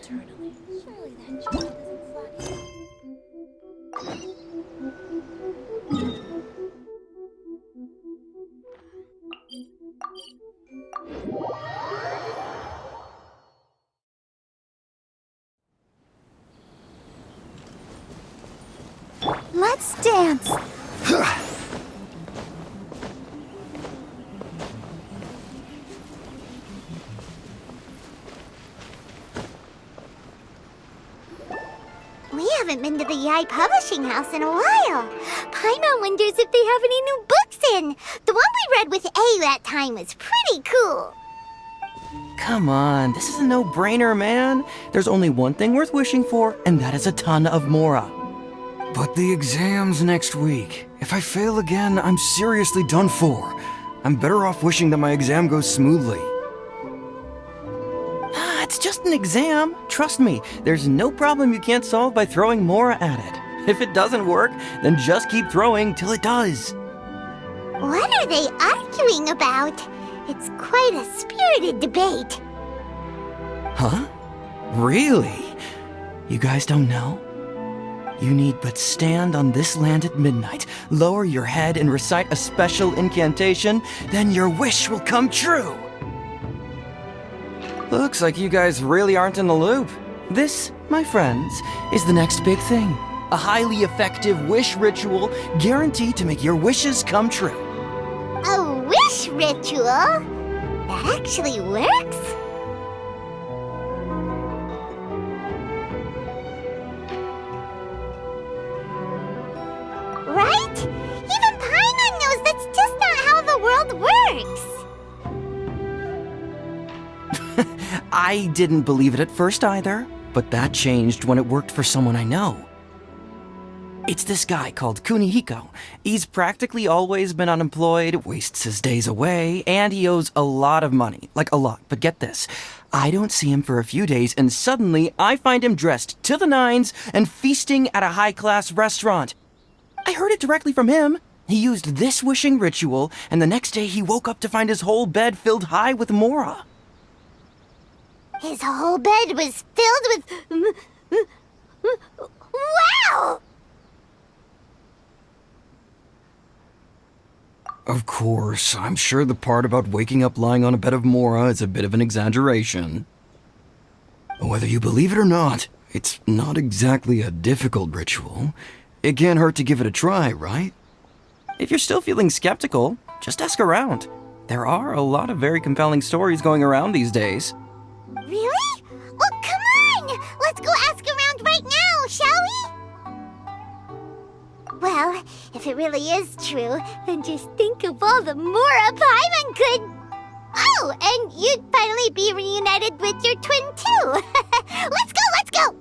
eternally. Surely that joy doesn't flood in. Let's dance! We haven't been to the Yai Publishing House in a while. Paimon wonders if they have any new books in. The one we read with A that time was pretty cool. Come on, this is a no-brainer, man. There's only one thing worth wishing for, and that is a ton of Mora. But the exam's next week. If I fail again, I'm seriously done for. I'm better off wishing that my exam goes smoothly. It's just an exam. Trust me, there's no problem you can't solve by throwing Mora at it. If it doesn't work, then just keep throwing till it does. What are they arguing about? It's quite a spirited debate. Huh? Really? You guys don't know? You need but stand on this land at midnight, lower your head and recite a special incantation, then your wish will come true. Looks like you guys really aren't in the loop. This, my friends, is the next big thing. A highly effective wish ritual guaranteed to make your wishes come true. A wish ritual? That actually works? Right? Even Paimon knows that's just not how the world works. I didn't believe it at first either, but that changed when it worked for someone I know. It's this guy called Kunihiko. He's practically always been unemployed, wastes his days away, and he owes a lot of money. Like a lot, but get this. I don't see him for a few days, and suddenly I find him dressed to the nines and feasting at a high-class restaurant. I heard it directly from him. He used this wishing ritual, and the next day he woke up to find his whole bed filled high with Mora. His whole bed was filled with... Wow! Of course, I'm sure the part about waking up lying on a bed of Mora is a bit of an exaggeration. Whether you believe it or not, it's not exactly a difficult ritual. It can't hurt to give it a try, right? If you're still feeling skeptical, just ask around. There are a lot of very compelling stories going around these days. Really? Well, come on! Let's go ask around right now, shall we? Well, if it really is true, then just think of all the Mora Paimon could... Oh, and you'd finally be reunited with your twin, too! Let's go, let's go!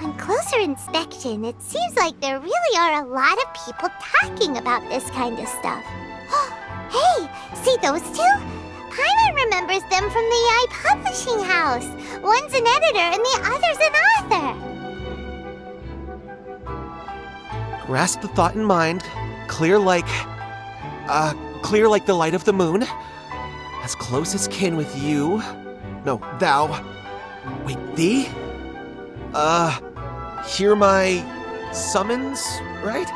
On closer inspection, it seems like there really are a lot of people talking about this kind of stuff. Hey, see those two? Paimon remembers them from the Yai Publishing House. One's an editor and the other's an author. Grasp the thought in mind. Clear like the light of the moon. As close as kin with you. No, thou. Wait, thee? Hear my summons, right?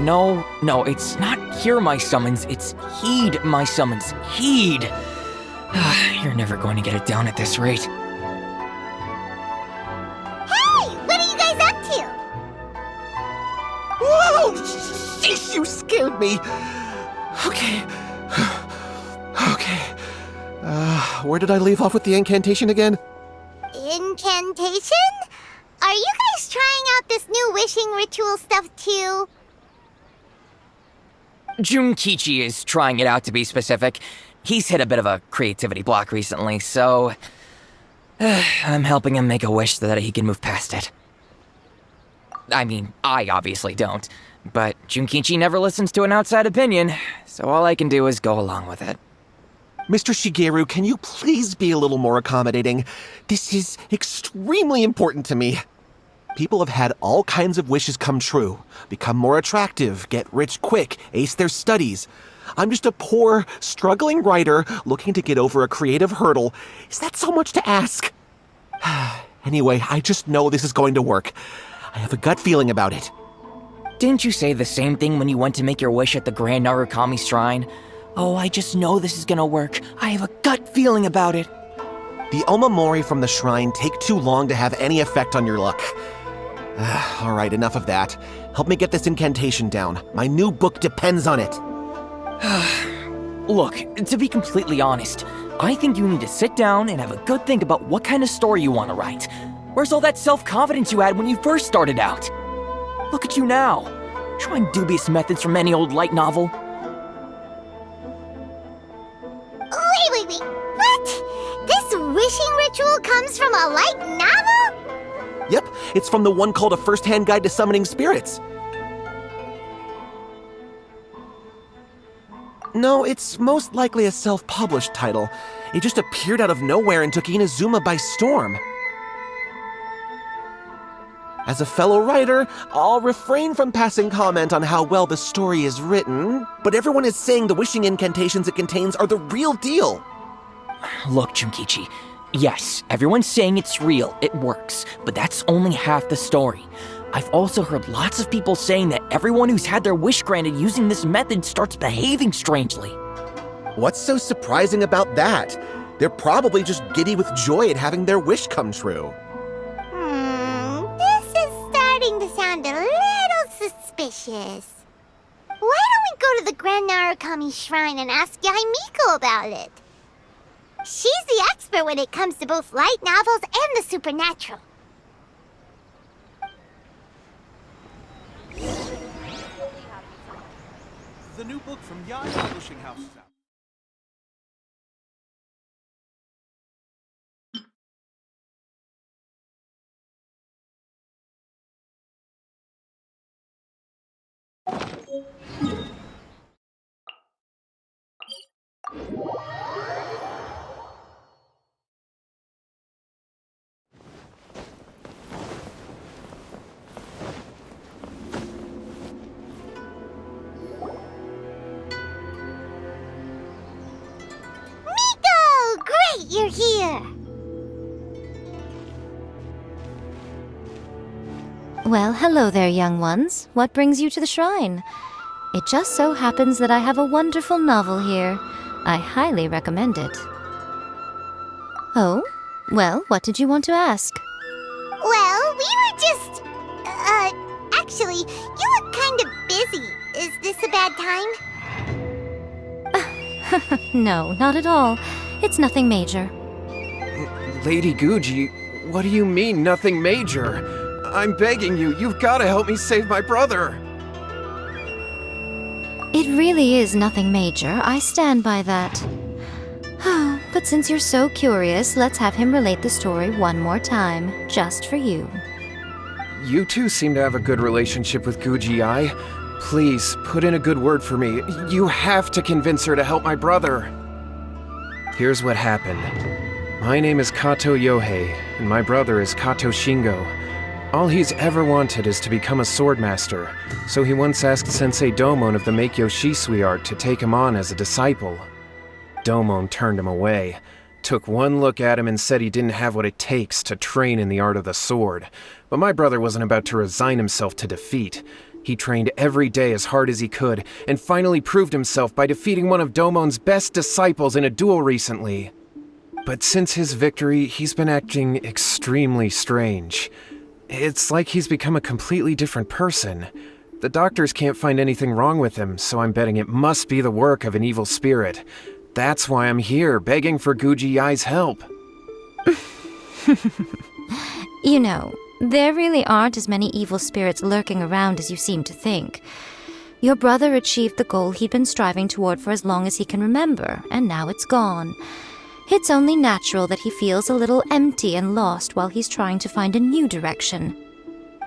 No, it's not hear my summons, it's heed my summons. Heed! You're never going to get it down at this rate. Hey, what are you guys up to? Whoa! Sheesh, you scared me! Okay. Okay. Where did I leave off with the incantation again? Incantation? Are you guys trying out this new wishing ritual stuff too? Junkichi is trying it out, to be specific. He's hit a bit of a creativity block recently, so... I'm helping him make a wish so that he can move past it. I mean, I obviously don't, but Junkichi never listens to an outside opinion, so all I can do is go along with it. Mr. Shigeru, can you please be a little more accommodating? This is extremely important to me. People have had all kinds of wishes come true. Become more attractive, get rich quick, ace their studies. I'm just a poor, struggling writer looking to get over a creative hurdle. Is that so much to ask? Anyway, I just know this is going to work. I have a gut feeling about it. Didn't you say the same thing when you went to make your wish at the Grand Narukami Shrine? Oh, I just know this is gonna work. I have a gut feeling about it. The omamori from the shrine take too long to have any effect on your luck. Alright, enough of that. Help me get this incantation down. My new book depends on it. Look, to be completely honest, I think you need to sit down and have a good think about what kind of story you want to write. Where's all that self-confidence you had when you first started out? Look at you now, trying dubious methods from any old light novel. Wait. What? This wishing ritual comes from a light novel? Yep, it's from the one called A First-Hand Guide to Summoning Spirits. No, it's most likely a self-published title. It just appeared out of nowhere and took Inazuma by storm. As a fellow writer, I'll refrain from passing comment on how well the story is written, but everyone is saying the wishing incantations it contains are the real deal. Look, Junkichi, yes, everyone's saying it's real, it works, but that's only half the story. I've also heard lots of people saying that everyone who's had their wish granted using this method starts behaving strangely. What's so surprising about that? They're probably just giddy with joy at having their wish come true. This is starting to sound a little suspicious. Why don't we go to the Grand Narukami Shrine and ask Yai Miko about it? She's the expert when it comes to both light novels and the supernatural. The new book from Yai Publishing House is out. Miko! Great, you're here! Well, hello there, young ones. What brings you to the shrine? It just so happens that I have a wonderful novel here. I highly recommend it. Oh? Well, what did you want to ask? Well, we were just... actually, you look kind of busy. Is this a bad time? No, not at all. It's nothing major. Lady Guji, what do you mean, nothing major? I'm begging you, you've got to help me save my brother. It really is nothing major. I stand by that. But since you're so curious, let's have him relate the story one more time, just for you. You two seem to have a good relationship with Guji-ai. Please, put in a good word for me. You have to convince her to help my brother. Here's what happened. My name is Kato Yohei, and my brother is Kato Shingo. All he's ever wanted is to become a swordmaster, so he once asked Sensei Domon of the Meikyo Shisui art to take him on as a disciple. Domon turned him away, took one look at him and said he didn't have what it takes to train in the art of the sword. But my brother wasn't about to resign himself to defeat. He trained every day as hard as he could, and finally proved himself by defeating one of Domon's best disciples in a duel recently. But since his victory, he's been acting extremely strange. It's like he's become a completely different person. The doctors can't find anything wrong with him, so I'm betting it must be the work of an evil spirit. That's why I'm here, begging for Guji-ai's help. You know, there really aren't as many evil spirits lurking around as you seem to think. Your brother achieved the goal he'd been striving toward for as long as he can remember, and now it's gone. It's only natural that he feels a little empty and lost while he's trying to find a new direction.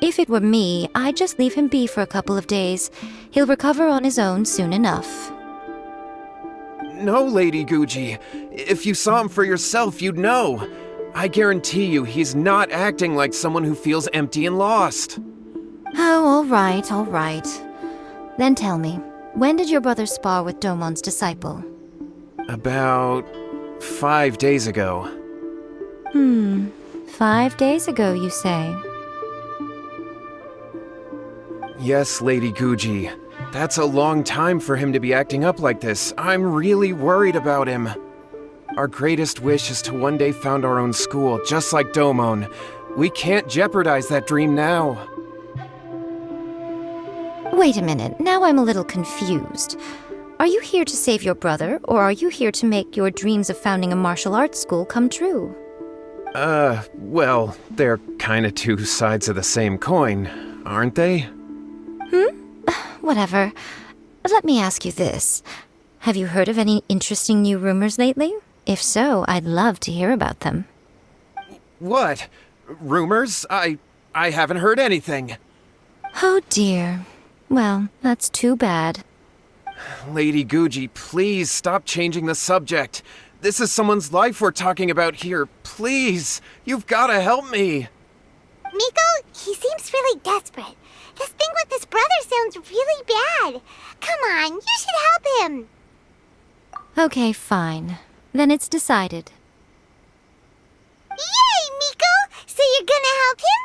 If it were me, I'd just leave him be for a couple of days. He'll recover on his own soon enough. No, Lady Guji. If you saw him for yourself, you'd know. I guarantee you he's not acting like someone who feels empty and lost. Oh, all right. Then tell me, when did your brother spar with Domon's disciple? About 5 days ago. 5 days ago, you say? Yes, Lady Guji. That's a long time for him to be acting up like this. I'm really worried about him. Our greatest wish is to one day found our own school, just like Domon. We can't jeopardize that dream now. Wait a minute, now I'm a little confused. Are you here to save your brother, or are you here to make your dreams of founding a martial arts school come true? Well, they're kinda two sides of the same coin, aren't they? Whatever. Let me ask you this. Have you heard of any interesting new rumors lately? If so, I'd love to hear about them. What? Rumors? I haven't heard anything. Oh dear. Well, that's too bad. Lady Guji, please stop changing the subject. This is someone's life we're talking about here. Please, you've gotta help me. Miko, he seems really desperate. His thing with his brother sounds really bad. Come on, you should help him. Okay, fine. Then it's decided. Yay, Miko! So you're gonna help him?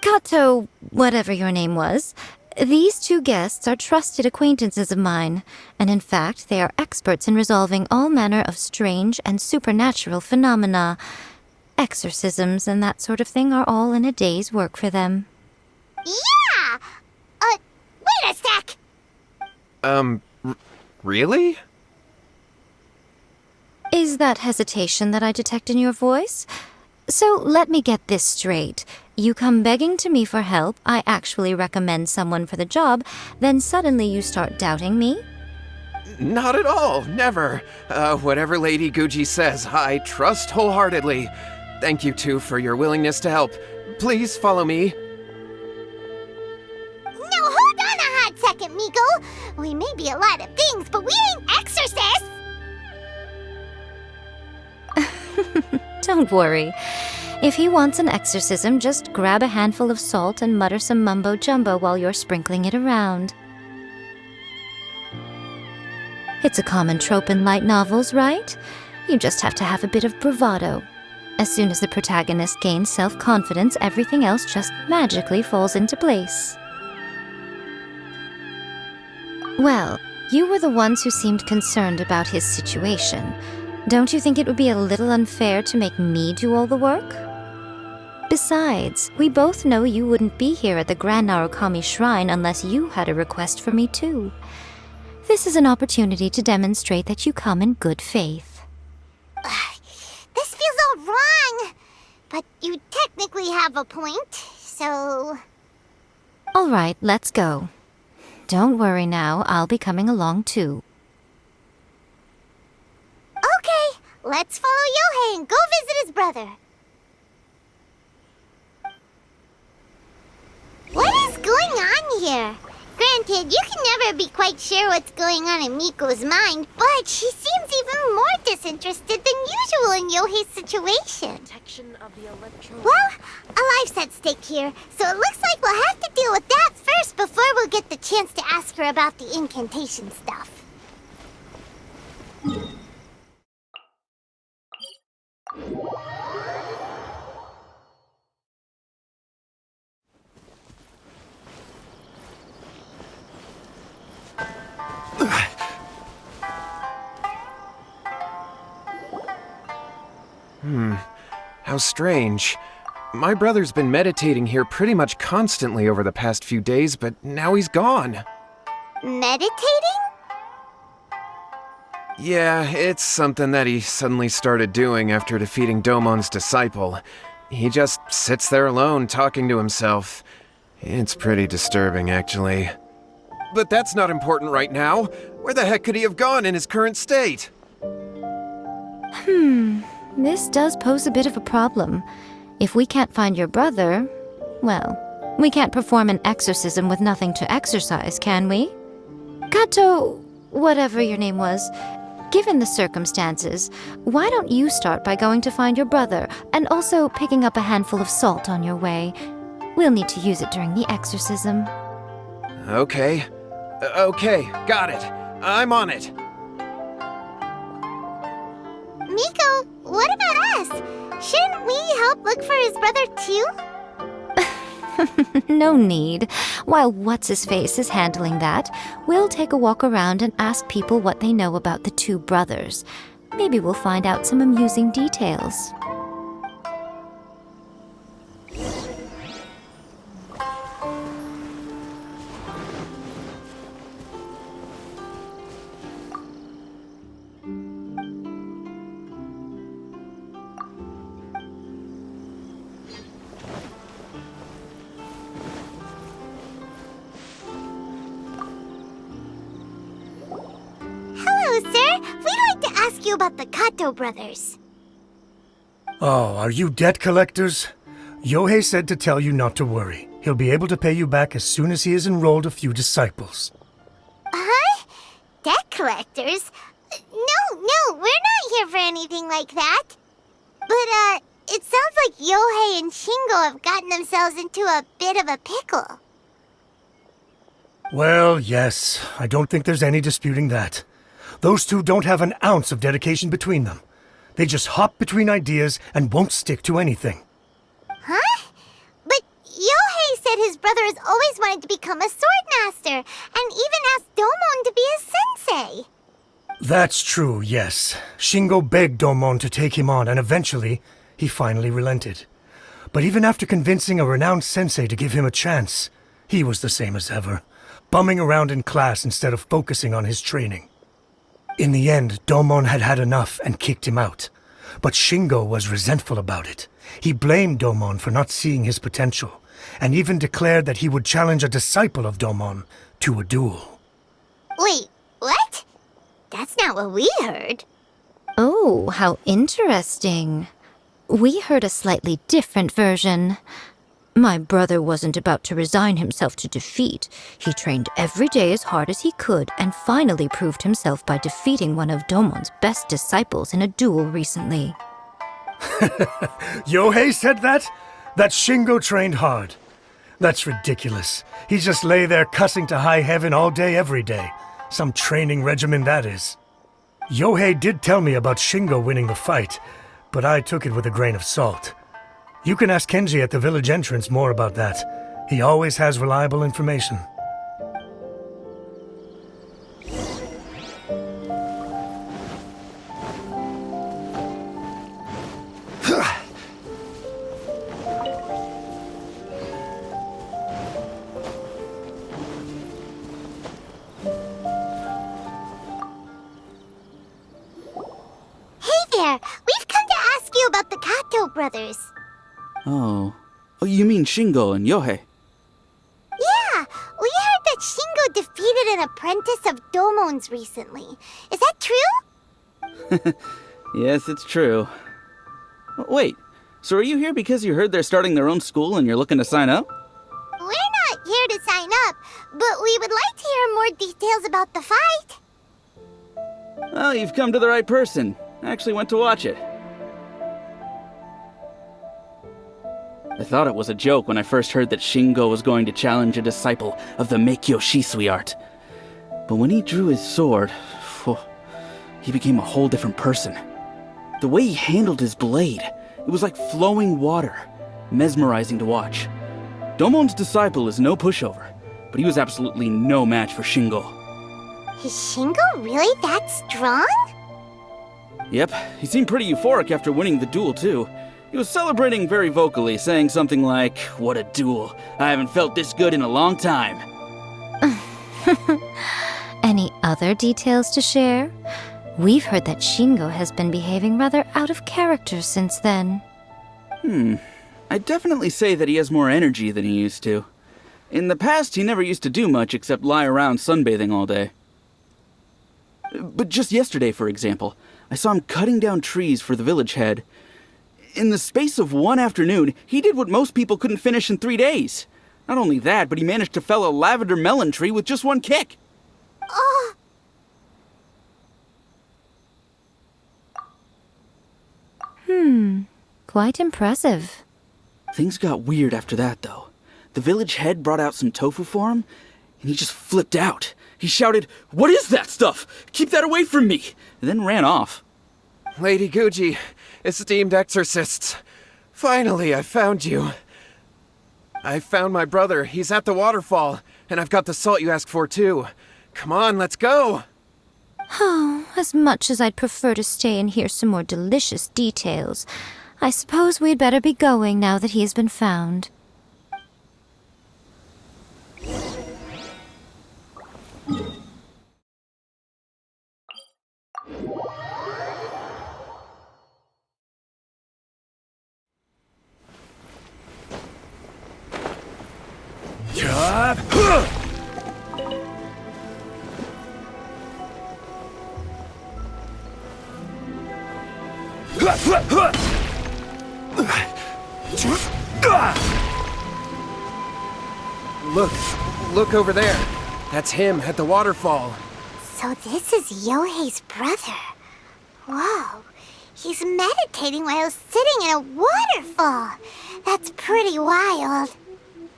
Kato, whatever your name was, these two guests are trusted acquaintances of mine, and in fact, they are experts in resolving all manner of strange and supernatural phenomena. Exorcisms and that sort of thing are all in a day's work for them. Yeah! Wait a sec! Really? Is that hesitation that I detect in your voice? So let me get this straight. You come begging to me for help, I actually recommend someone for the job, then suddenly you start doubting me? Not at all, never. Whatever Lady Guji says, I trust wholeheartedly. Thank you two for your willingness to help. Please follow me. No, hold on a hot second, Miko. We may be a lot of things, but we ain't exorcists. Don't worry. If he wants an exorcism, just grab a handful of salt and mutter some mumbo-jumbo while you're sprinkling it around. It's a common trope in light novels, right? You just have to have a bit of bravado. As soon as the protagonist gains self-confidence, everything else just magically falls into place. Well, you were the ones who seemed concerned about his situation. Don't you think it would be a little unfair to make me do all the work? Besides, we both know you wouldn't be here at the Grand Narukami Shrine unless you had a request for me too. This is an opportunity to demonstrate that you come in good faith. This feels all wrong. But you technically have a point, so... All right, let's go. Don't worry now, I'll be coming along too. Okay, let's follow Yohei and go visit his brother. What is going on here? Granted, you can never be quite sure what's going on in Miko's mind, but she seems even more disinterested than usual in Yohei's situation. Well, a life's at stake here, so it looks like we'll have to deal with that first before we'll get the chance to ask her about the incantation stuff. How strange. My brother's been meditating here pretty much constantly over the past few days, but now he's gone. Meditating? Yeah, it's something that he suddenly started doing after defeating Domon's disciple. He just sits there alone, talking to himself. It's pretty disturbing, actually. But that's not important right now. Where the heck could he have gone in his current state? This does pose a bit of a problem. If we can't find your brother, well, we can't perform an exorcism with nothing to exorcise, can we? Kato, whatever your name was, given the circumstances, why don't you start by going to find your brother and also picking up a handful of salt on your way? We'll need to use it during the exorcism. Okay. Okay, got it. I'm on it. Miko, what about us? Shouldn't we help look for his brother too? No need. While What's-His-Face is handling that, we'll take a walk around and ask people what they know about the two brothers. Maybe we'll find out some amusing details. Hello, sir. We'd like to ask you about the Kato brothers. Oh, are you debt collectors? Yohei said to tell you not to worry. He'll be able to pay you back as soon as he has enrolled a few disciples. Huh? Debt collectors? No, we're not here for anything like that. But, it sounds like Yohei and Shingo have gotten themselves into a bit of a pickle. Well, yes, I don't think there's any disputing that. Those two don't have an ounce of dedication between them. They just hop between ideas and won't stick to anything. Huh? But Yohei said his brother has always wanted to become a sword master, and even asked Domon to be his sensei. That's true, yes. Shingo begged Domon to take him on, and eventually, he finally relented. But even after convincing a renowned sensei to give him a chance, he was the same as ever, bumming around in class instead of focusing on his training. In the end, Domon had had enough and kicked him out. But Shingo was resentful about it. He blamed Domon for not seeing his potential, and even declared that he would challenge a disciple of Domon to a duel. Wait, what? That's not what we heard. Oh, how interesting. We heard a slightly different version. My brother wasn't about to resign himself to defeat. He trained every day as hard as he could and finally proved himself by defeating one of Domon's best disciples in a duel recently. Yohei said that? That Shingo trained hard. That's ridiculous. He just lay there cussing to high heaven all day every day. Some training regimen that is. Yohei did tell me about Shingo winning the fight, but I took it with a grain of salt. You can ask Kenji at the village entrance more about that. He always has reliable information. Hey there, we've come to ask you about the Kato brothers. Oh, you mean Shingo and Yohei? Yeah, we heard that Shingo defeated an apprentice of Domon's recently. Is that true? Yes, it's true. Wait, so are you here because you heard they're starting their own school and you're looking to sign up? We're not here to sign up, but we would like to hear more details about the fight. Well, you've come to the right person. I actually went to watch it. I thought it was a joke when I first heard that Shingo was going to challenge a disciple of the Meikyo Shisui art. But when he drew his sword, he became a whole different person. The way he handled his blade, it was like flowing water, mesmerizing to watch. Domon's disciple is no pushover, but he was absolutely no match for Shingo. Is Shingo really that strong? Yep, he seemed pretty euphoric after winning the duel too. He was celebrating very vocally, saying something like, "What a duel. I haven't felt this good in a long time." Any other details to share? We've heard that Shingo has been behaving rather out of character since then. I'd definitely say that he has more energy than he used to. In the past, he never used to do much except lie around sunbathing all day. But just yesterday, for example, I saw him cutting down trees for the village head. In the space of one afternoon, he did what most people couldn't finish in 3 days. Not only that, but he managed to fell a lavender melon tree with just one kick. Oh! Quite impressive. Things got weird after that, though. The village head brought out some tofu for him, and he just flipped out. He shouted, "What is that stuff? Keep that away from me!" and then ran off. Lady Guji, esteemed exorcists. Finally, I found you. I found my brother. He's at the waterfall, and I've got the salt you asked for, too. Come on, let's go! Oh, as much as I'd prefer to stay and hear some more delicious details, I suppose we'd better be going now that he has been found. Look over there. That's him at the waterfall. So this is Yohei's brother. Whoa. He's meditating while sitting in a waterfall. That's pretty wild.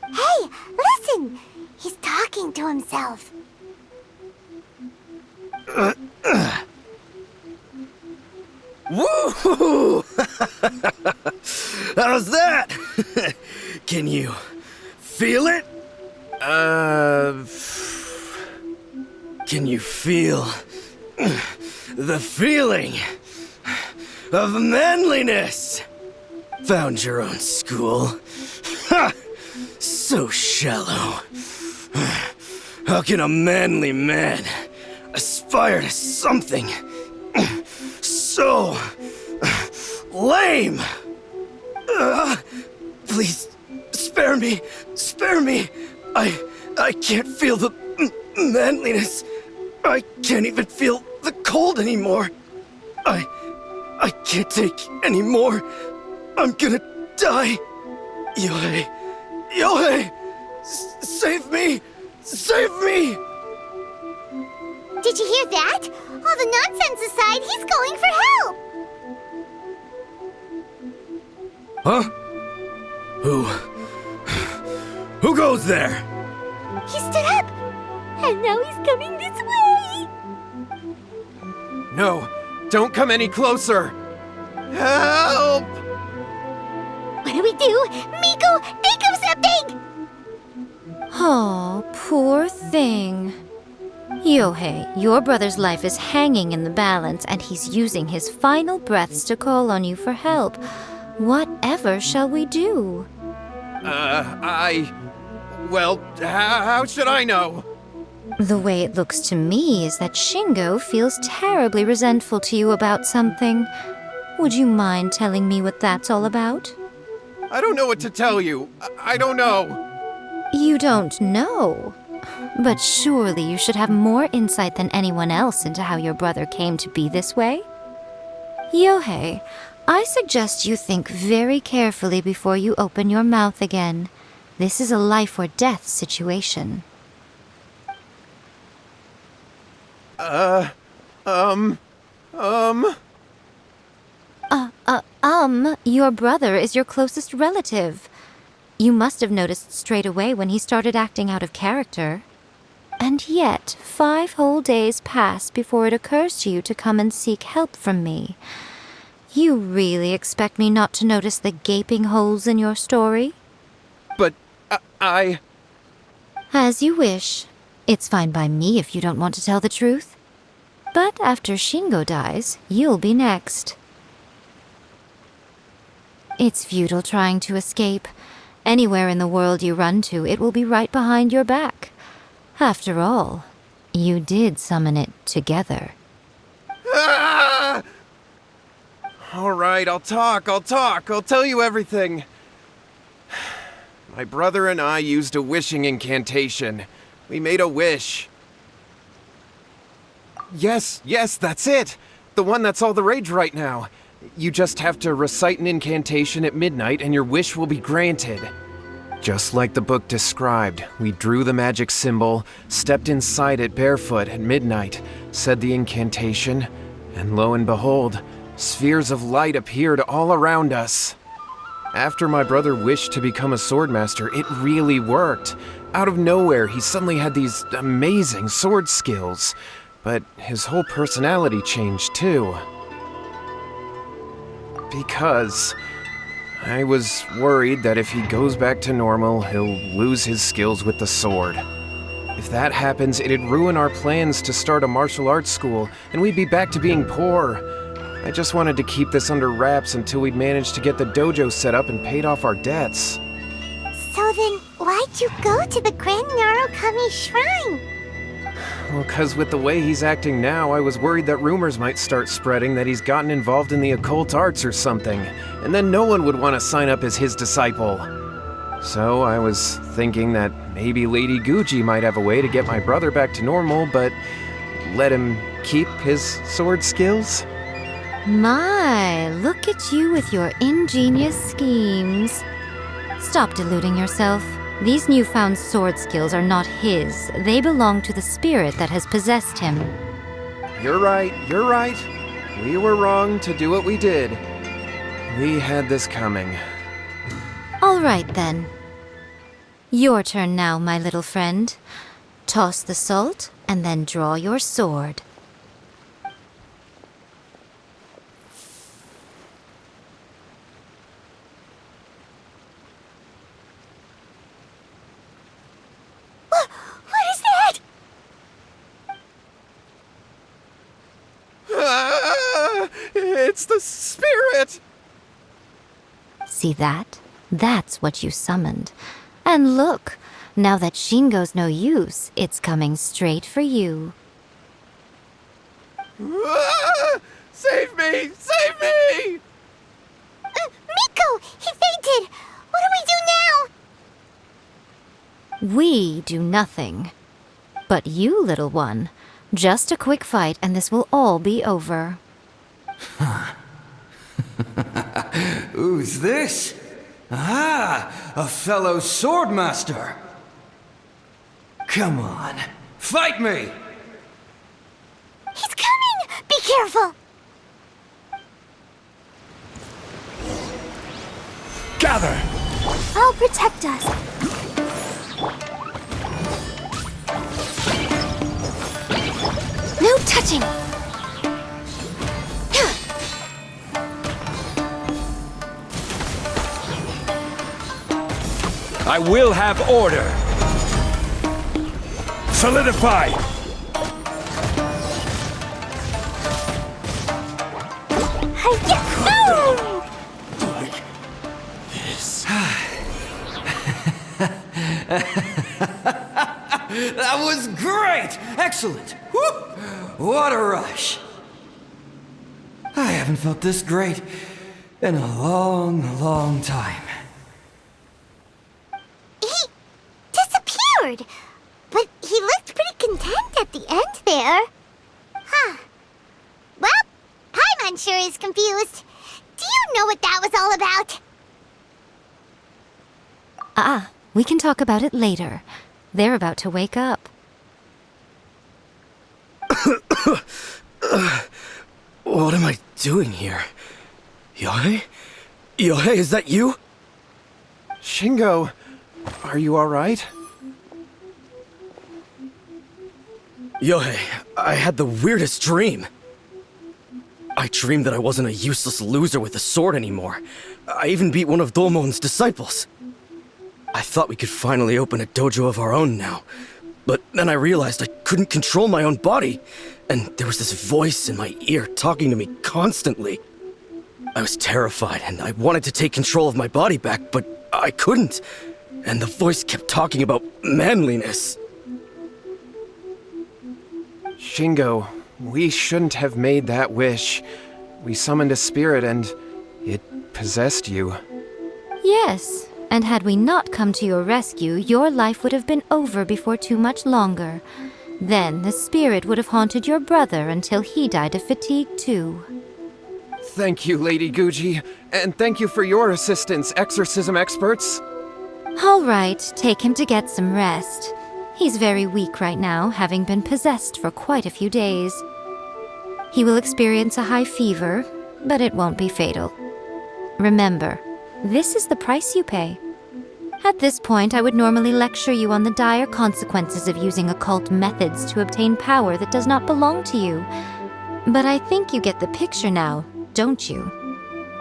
Hey, listen! He's talking to himself. Woo! How's that? Can you feel it? Can you feel the feeling of manliness? Found your own school. Ha! So shallow. How can a manly man aspire to something so lame? Please, spare me. Spare me. I can't feel the manliness. I can't even feel the cold anymore. I can't take any more. I'm gonna die. Yohei. Yohei! Save me! Save me! Did you hear that? All the nonsense aside, he's going for help! Huh? Who goes there? He stood up! And now he's coming this way! No, don't come any closer! Help! What do we do? Miko, think of something! Oh, poor thing. Yohei, your brother's life is hanging in the balance, and he's using his final breaths to call on you for help. Whatever shall we do? Well, how should I know? The way it looks to me is that Shingo feels terribly resentful to you about something. Would you mind telling me what that's all about? I don't know what to tell you. I don't know. You don't know? But surely you should have more insight than anyone else into how your brother came to be this way? Yohei, I suggest you think very carefully before you open your mouth again. This is a life or death situation. Your brother is your closest relative. You must have noticed straight away when he started acting out of character. And yet, 5 whole days pass before it occurs to you to come and seek help from me. You really expect me not to notice the gaping holes in your story? But I... As you wish. It's fine by me if you don't want to tell the truth. But after Shingo dies, you'll be next. It's futile trying to escape. Anywhere in the world you run to, it will be right behind your back. After all, you did summon it together. Ah! All right, I'll talk. I'll tell you everything. My brother and I used a wishing incantation. We made a wish. Yes, that's it. the one that's all the rage right now. You just have to recite an incantation at midnight and your wish will be granted. Just like the book described, we drew the magic symbol, stepped inside it barefoot at midnight, said the incantation, and lo and behold, spheres of light appeared all around us. After my brother wished to become a swordmaster, it really worked. Out of nowhere, he suddenly had these amazing sword skills. But his whole personality changed too. Because I was worried that if he goes back to normal, he'll lose his skills with the sword. If that happens, it'd ruin our plans to start a martial arts school, and we'd be back to being poor. I just wanted to keep this under wraps until we'd managed to get the dojo set up and paid off our debts. So then, why'd you go to the Grand Narukami Shrine? Well, 'cause with the way he's acting now, I was worried that rumors might start spreading that he's gotten involved in the occult arts or something, and then no one would want to sign up as his disciple. So I was thinking that maybe Lady Guji might have a way to get my brother back to normal, but let him keep his sword skills? My, look at you with your ingenious schemes. Stop deluding yourself. These newfound sword skills are not his. They belong to the spirit that has possessed him. You're right. We were wrong to do what we did. We had this coming. All right, then. Your turn now, my little friend. Toss the salt, and then draw your sword. What is that? It's the spirit! See that? That's what you summoned. And look, now that Shingo's no use, it's coming straight for you. Save me! Save me! Miko! He fainted! What do we do now? We do nothing. But you, little one, just a quick fight and this will all be over. Who's this? Ah, a fellow swordmaster. Come on, fight me! He's coming! Be careful! Gather! I'll protect us. No touching! I will have order. Solidify! That was great! Excellent! Whoop! What a rush! I haven't felt this great in a long, long time. He disappeared! But he looked pretty content at the end there. Huh. Well, Paimon sure is confused. Do you know what that was all about? We can talk about it later. They're about to wake up. What am I doing here? Yohei? Yohei, is that you? Shingo, are you alright? Yohei, I had the weirdest dream. I dreamed that I wasn't a useless loser with a sword anymore. I even beat one of Domon's disciples. I thought we could finally open a dojo of our own now. But then I realized I couldn't control my own body, and there was this voice in my ear talking to me constantly. I was terrified, and I wanted to take control of my body back, but I couldn't. And the voice kept talking about manliness. Shingo, we shouldn't have made that wish. We summoned a spirit and it possessed you. Yes, and had we not come to your rescue, your life would have been over before too much longer. Then the spirit would have haunted your brother until he died of fatigue too. Thank you, Lady Guji, and thank you for your assistance, exorcism experts. All right, take him to get some rest. He's very weak right now, having been possessed for quite a few days. He will experience a high fever, but it won't be fatal. Remember, this is the price you pay. At this point, I would normally lecture you on the dire consequences of using occult methods to obtain power that does not belong to you. But I think you get the picture now, don't you?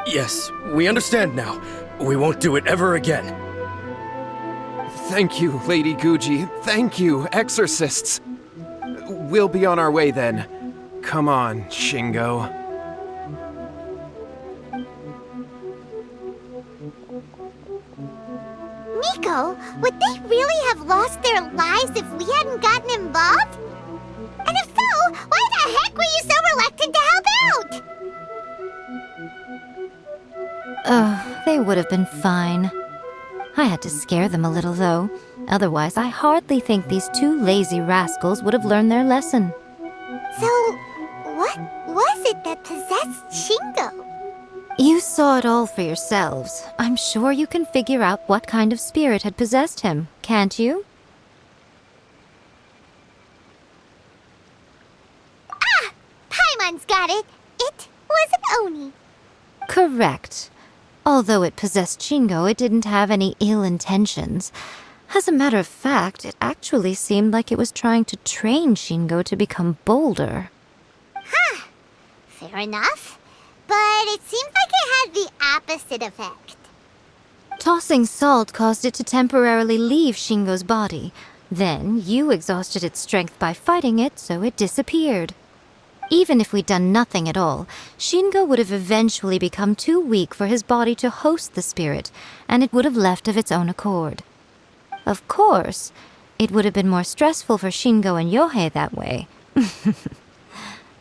Yes, we understand now. We won't do it ever again. Thank you, Lady Guji. Thank you, exorcists. We'll be on our way then. Come on, Shingo. Miko, would they really have lost their lives if we hadn't gotten involved? And if so, why the heck were you so reluctant to help out? They would have been fine. I had to scare them a little, though. Otherwise, I hardly think these two lazy rascals would have learned their lesson. So, what was it that possessed Shingo? You saw it all for yourselves. I'm sure you can figure out what kind of spirit had possessed him, can't you? Ah! Paimon's got it! It was an Oni. Correct. Although it possessed Shingo, it didn't have any ill intentions. As a matter of fact, it actually seemed like it was trying to train Shingo to become bolder. Huh. Fair enough. But it seems like it had the opposite effect. Tossing salt caused it to temporarily leave Shingo's body. Then, you exhausted its strength by fighting it, so it disappeared. Even if we'd done nothing at all, Shingo would have eventually become too weak for his body to host the spirit, and it would have left of its own accord. Of course, it would have been more stressful for Shingo and Yohei that way.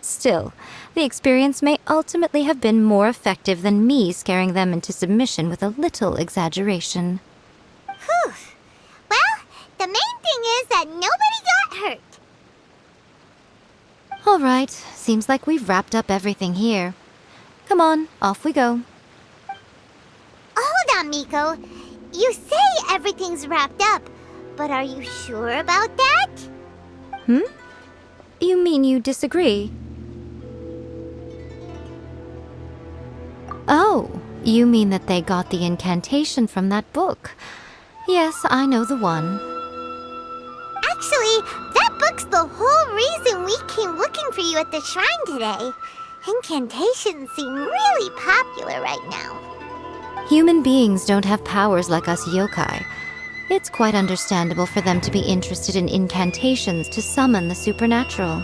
Still, the experience may ultimately have been more effective than me scaring them into submission with a little exaggeration. Whew. Well, the main thing is that nobody got hurt. All right, seems like we've wrapped up everything here. Come on, off we go. Hold on, Miko. You say everything's wrapped up, but are you sure about that? You mean you disagree? Oh, you mean that they got the incantation from that book. Yes, I know the one. Actually, that book's the whole reason we came looking for you at the shrine today. Incantations seem really popular right now. Human beings don't have powers like us yokai. It's quite understandable for them to be interested in incantations to summon the supernatural.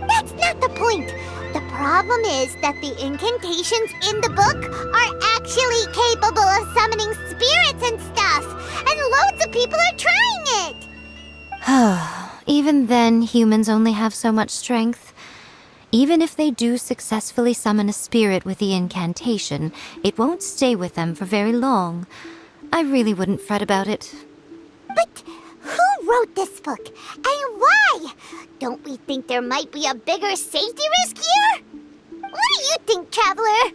That's not the point. The problem is that the incantations in the book are actually capable of summoning spirits and stuff, and loads of people are trying it. Even then, humans only have so much strength. Even if they do successfully summon a spirit with the incantation, it won't stay with them for very long. I really wouldn't fret about it. But who wrote this book, and why? Don't we think there might be a bigger safety risk here? What do you think, Traveler?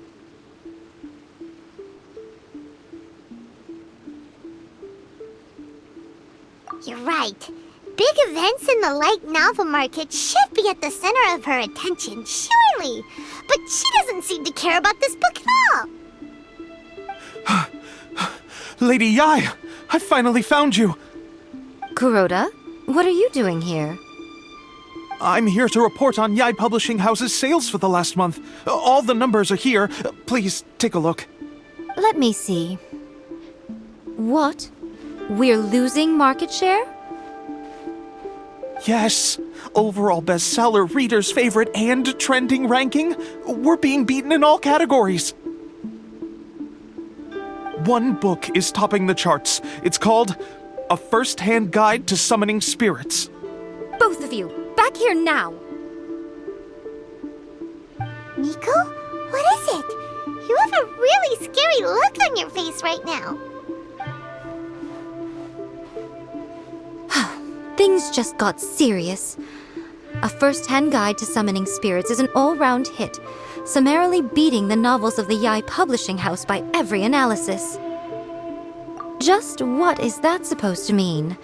You're right. Big events in the light novel market should be at the center of her attention, surely. But she doesn't seem to care about this book at all. Lady Yai, I finally found you. Kuroda, what are you doing here? I'm here to report on Yai Publishing House's sales for the last month. All the numbers are here. Please take a look. Let me see. What? We're losing market share? Yes. Overall bestseller, reader's favorite, and trending ranking. We're being beaten in all categories. One book is topping the charts. It's called A First-Hand Guide to Summoning Spirits. Both of you, back here now! Miko? What is it? You have a really scary look on your face right now. things just got serious. A first-hand guide to summoning spirits is an all-round hit, summarily beating the novels of the Yai Publishing House by every analysis. Just what is that supposed to mean?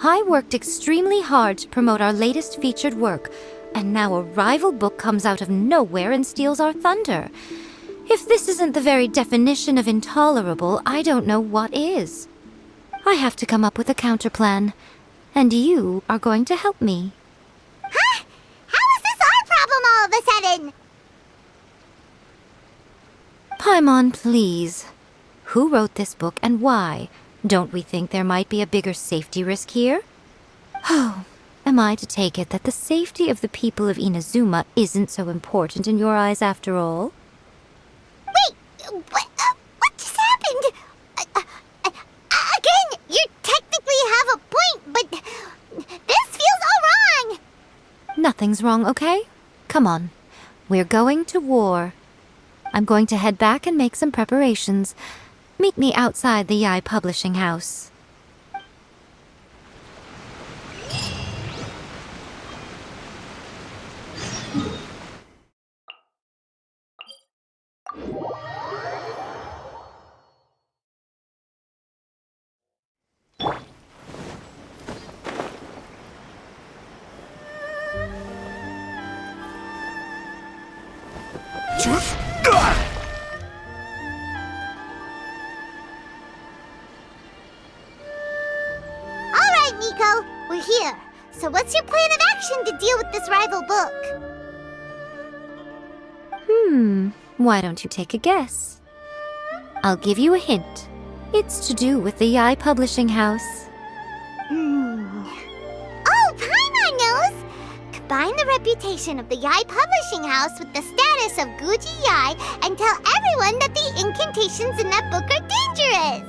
I worked extremely hard to promote our latest featured work, and now a rival book comes out of nowhere and steals our thunder. If this isn't the very definition of intolerable, I don't know what is. I have to come up with a counterplan, and you are going to help me. Huh? How is this our problem all of a sudden? Paimon, please. Who wrote this book and why? Don't we think there might be a bigger safety risk here? Oh, am I to take it that the safety of the people of Inazuma isn't so important in your eyes after all? Wait, what just happened? Again, you technically have a point, but this feels all wrong. Nothing's wrong, okay? Come on. We're going to war. I'm going to head back and make some preparations. Meet me outside the Yai Publishing House. Alright, Miko, we're here. So what's your plan of action to deal with this rival book? Why don't you take a guess? I'll give you a hint. It's to do with the Yai Publishing House. Oh, Paimon knows! Combine the reputation of the Yai Publishing House with the status of Guji Yai and tell everyone that the incantations in that book are dangerous!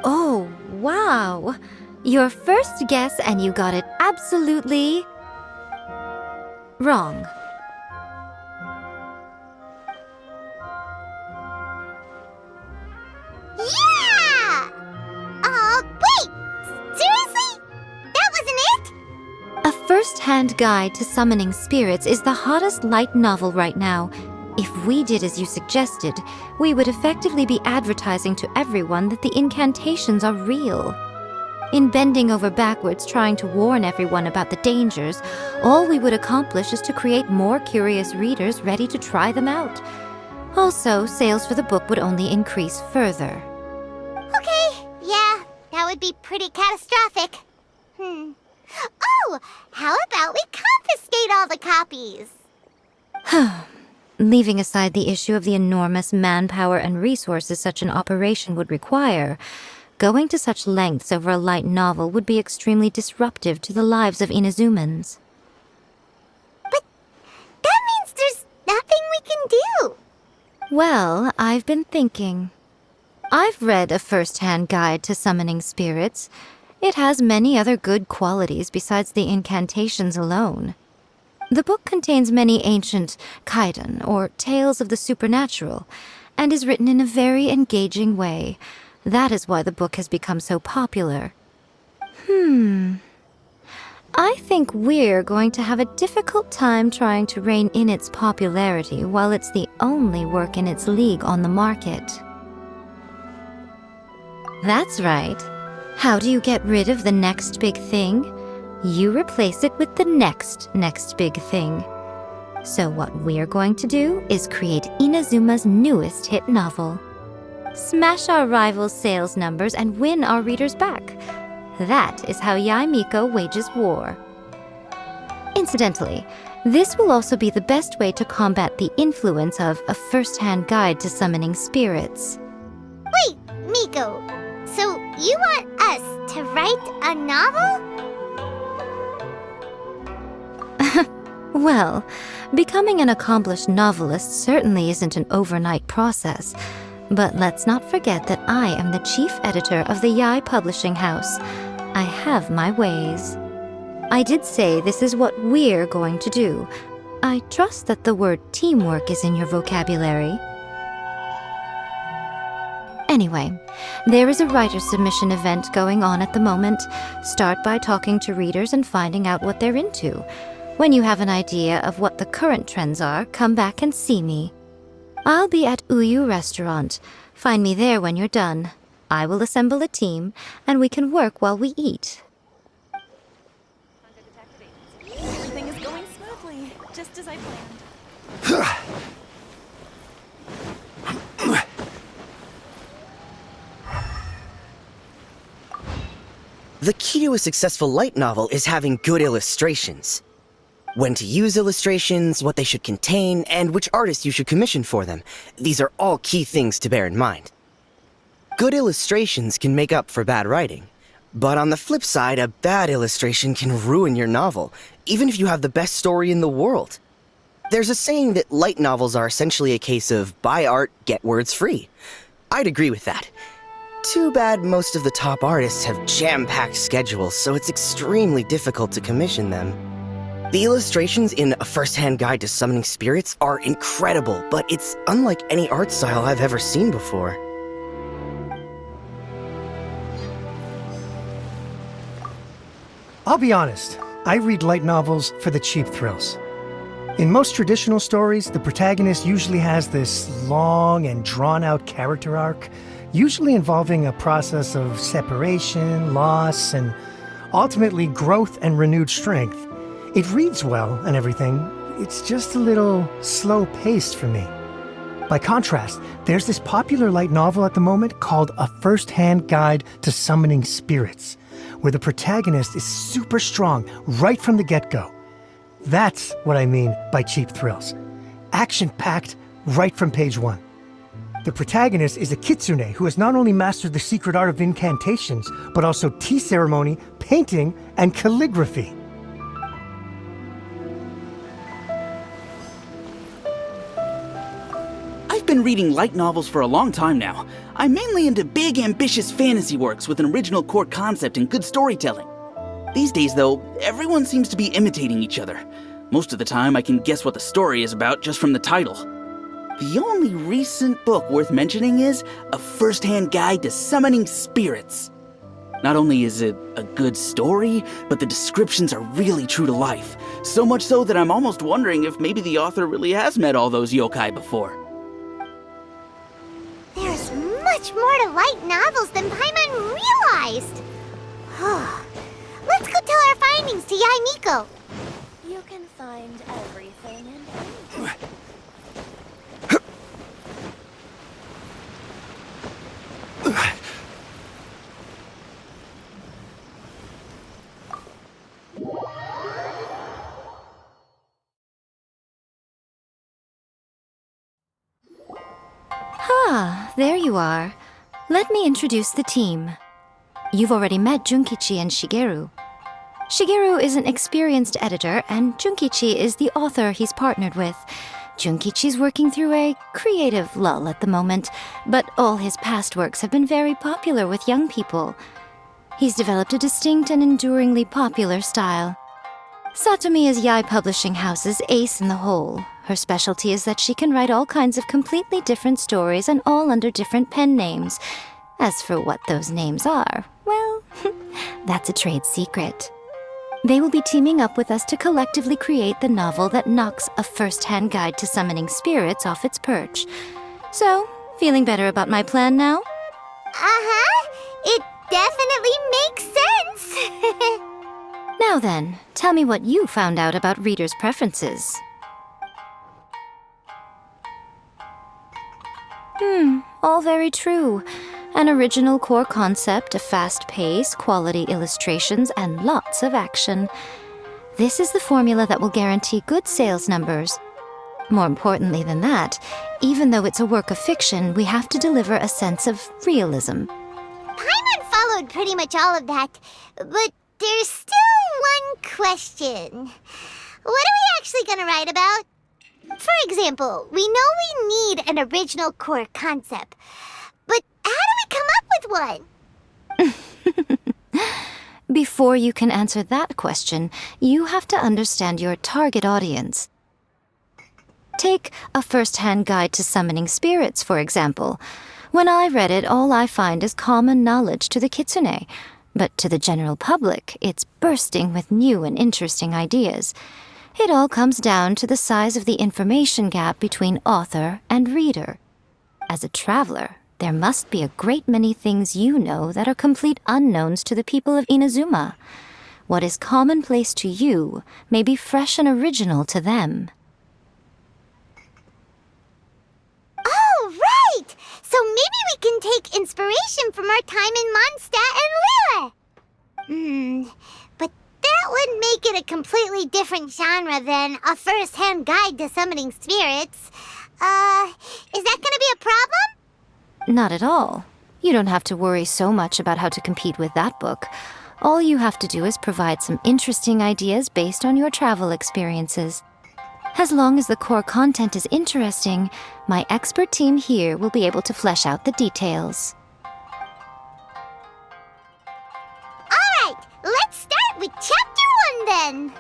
Oh, wow. Your first guess and you got it absolutely wrong. Yeah! Wait! Seriously? That wasn't it? A first-hand guide to summoning spirits is the hottest light novel right now. If we did as you suggested, we would effectively be advertising to everyone that the incantations are real. In bending over backwards trying to warn everyone about the dangers, all we would accomplish is to create more curious readers ready to try them out. Also, sales for the book would only increase further. Okay, yeah, that would be pretty catastrophic. Oh, how about we confiscate all the copies? Leaving aside the issue of the enormous manpower and resources such an operation would require, going to such lengths over a light novel would be extremely disruptive to the lives of Inazumans. But that means there's nothing we can do. Well, I've been thinking. I've read A First-Hand Guide to Summoning Spirits. It has many other good qualities besides the incantations alone. The book contains many ancient kaidan, or tales of the supernatural, and is written in a very engaging way. That is why the book has become so popular. I think we're going to have a difficult time trying to rein in its popularity while it's the only work in its league on the market. That's right. How do you get rid of the next big thing? You replace it with the next big thing. So what we're going to do is create Inazuma's newest hit novel. Smash our rivals' sales numbers and win our readers back. That is how Yai Miko wages war. Incidentally, this will also be the best way to combat the influence of A First-Hand Guide to Summoning Spirits. Wait, Miko, so you want us to write a novel? Well, becoming an accomplished novelist certainly isn't an overnight process. But let's not forget that I am the chief editor of the Yai Publishing House. I have my ways. I did say this is what we're going to do. I trust that the word teamwork is in your vocabulary. Anyway, there is a writer submission event going on at the moment. Start by talking to readers and finding out what they're into. When you have an idea of what the current trends are, come back and see me. I'll be at Uyu Restaurant. Find me there when you're done. I will assemble a team, and we can work while we eat. Everything is going smoothly, just as I planned. The key to a successful light novel is having good illustrations. When to use illustrations, what they should contain, and which artist you should commission for them. These are all key things to bear in mind. Good illustrations can make up for bad writing. But on the flip side, a bad illustration can ruin your novel, even if you have the best story in the world. There's a saying that light novels are essentially a case of buy art, get words free. I'd agree with that. Too bad most of the top artists have jam-packed schedules, so it's extremely difficult to commission them. The illustrations in A First-Hand Guide to Summoning Spirits are incredible, but it's unlike any art style I've ever seen before. I'll be honest, I read light novels for the cheap thrills. In most traditional stories, the protagonist usually has this long and drawn-out character arc, usually involving a process of separation, loss, and ultimately growth and renewed strength. It reads well and everything, it's just a little slow-paced for me. By contrast, there's this popular light novel at the moment called A First-Hand Guide to Summoning Spirits, where the protagonist is super strong right from the get-go. That's what I mean by cheap thrills. Action-packed right from page 1. The protagonist is a kitsune who has not only mastered the secret art of incantations, but also tea ceremony, painting, and calligraphy. I've been reading light novels for a long time now. I'm mainly into big, ambitious fantasy works with an original core concept and good storytelling. These days, though, everyone seems to be imitating each other. Most of the time, I can guess what the story is about just from the title. The only recent book worth mentioning is A First-Hand Guide to Summoning Spirits. Not only is it a good story, but the descriptions are really true to life. So much so that I'm almost wondering if maybe the author really has met all those yokai before. There's much more to light novels than Paimon realized. Let's go tell our findings to Yai Miko. You can find everything and anything. There you are. Let me introduce the team. You've already met Junkichi and Shigeru. Shigeru is an experienced editor, and Junkichi is the author he's partnered with. Junkichi's working through a creative lull at the moment, but all his past works have been very popular with young people. He's developed a distinct and enduringly popular style. Satomi is Yai Publishing House's ace in the hole. Her specialty is that she can write all kinds of completely different stories and all under different pen names. As for what those names are, well, that's a trade secret. They will be teaming up with us to collectively create the novel that knocks A First-Hand Guide to Summoning Spirits off its perch. So, feeling better about my plan now? Uh-huh. It definitely makes sense. Now then, tell me what you found out about readers' preferences. All very true. An original core concept, a fast pace, quality illustrations, and lots of action. This is the formula that will guarantee good sales numbers. More importantly than that, even though it's a work of fiction, we have to deliver a sense of realism. Paimon followed pretty much all of that, but there's still one question. What are we actually gonna write about? For example, we know we need an original core concept, but how do we come up with one? Before you can answer that question, you have to understand your target audience. Take A First-Hand Guide to Summoning Spirits, for example. When I read it, all I find is common knowledge to the kitsune. But to the general public, it's bursting with new and interesting ideas. It all comes down to the size of the information gap between author and reader. As a traveler, there must be a great many things you know that are complete unknowns to the people of Inazuma. What is commonplace to you may be fresh and original to them. Oh, right! So maybe we can take inspiration from our time in Mondstadt and Liyue. But that would make it a completely different genre than a first-hand guide to summoning spirits. Is that gonna be a problem? Not at all. You don't have to worry so much about how to compete with that book. All you have to do is provide some interesting ideas based on your travel experiences. As long as the core content is interesting, my expert team here will be able to flesh out the details. Alright, let's start with Chapter 1 then.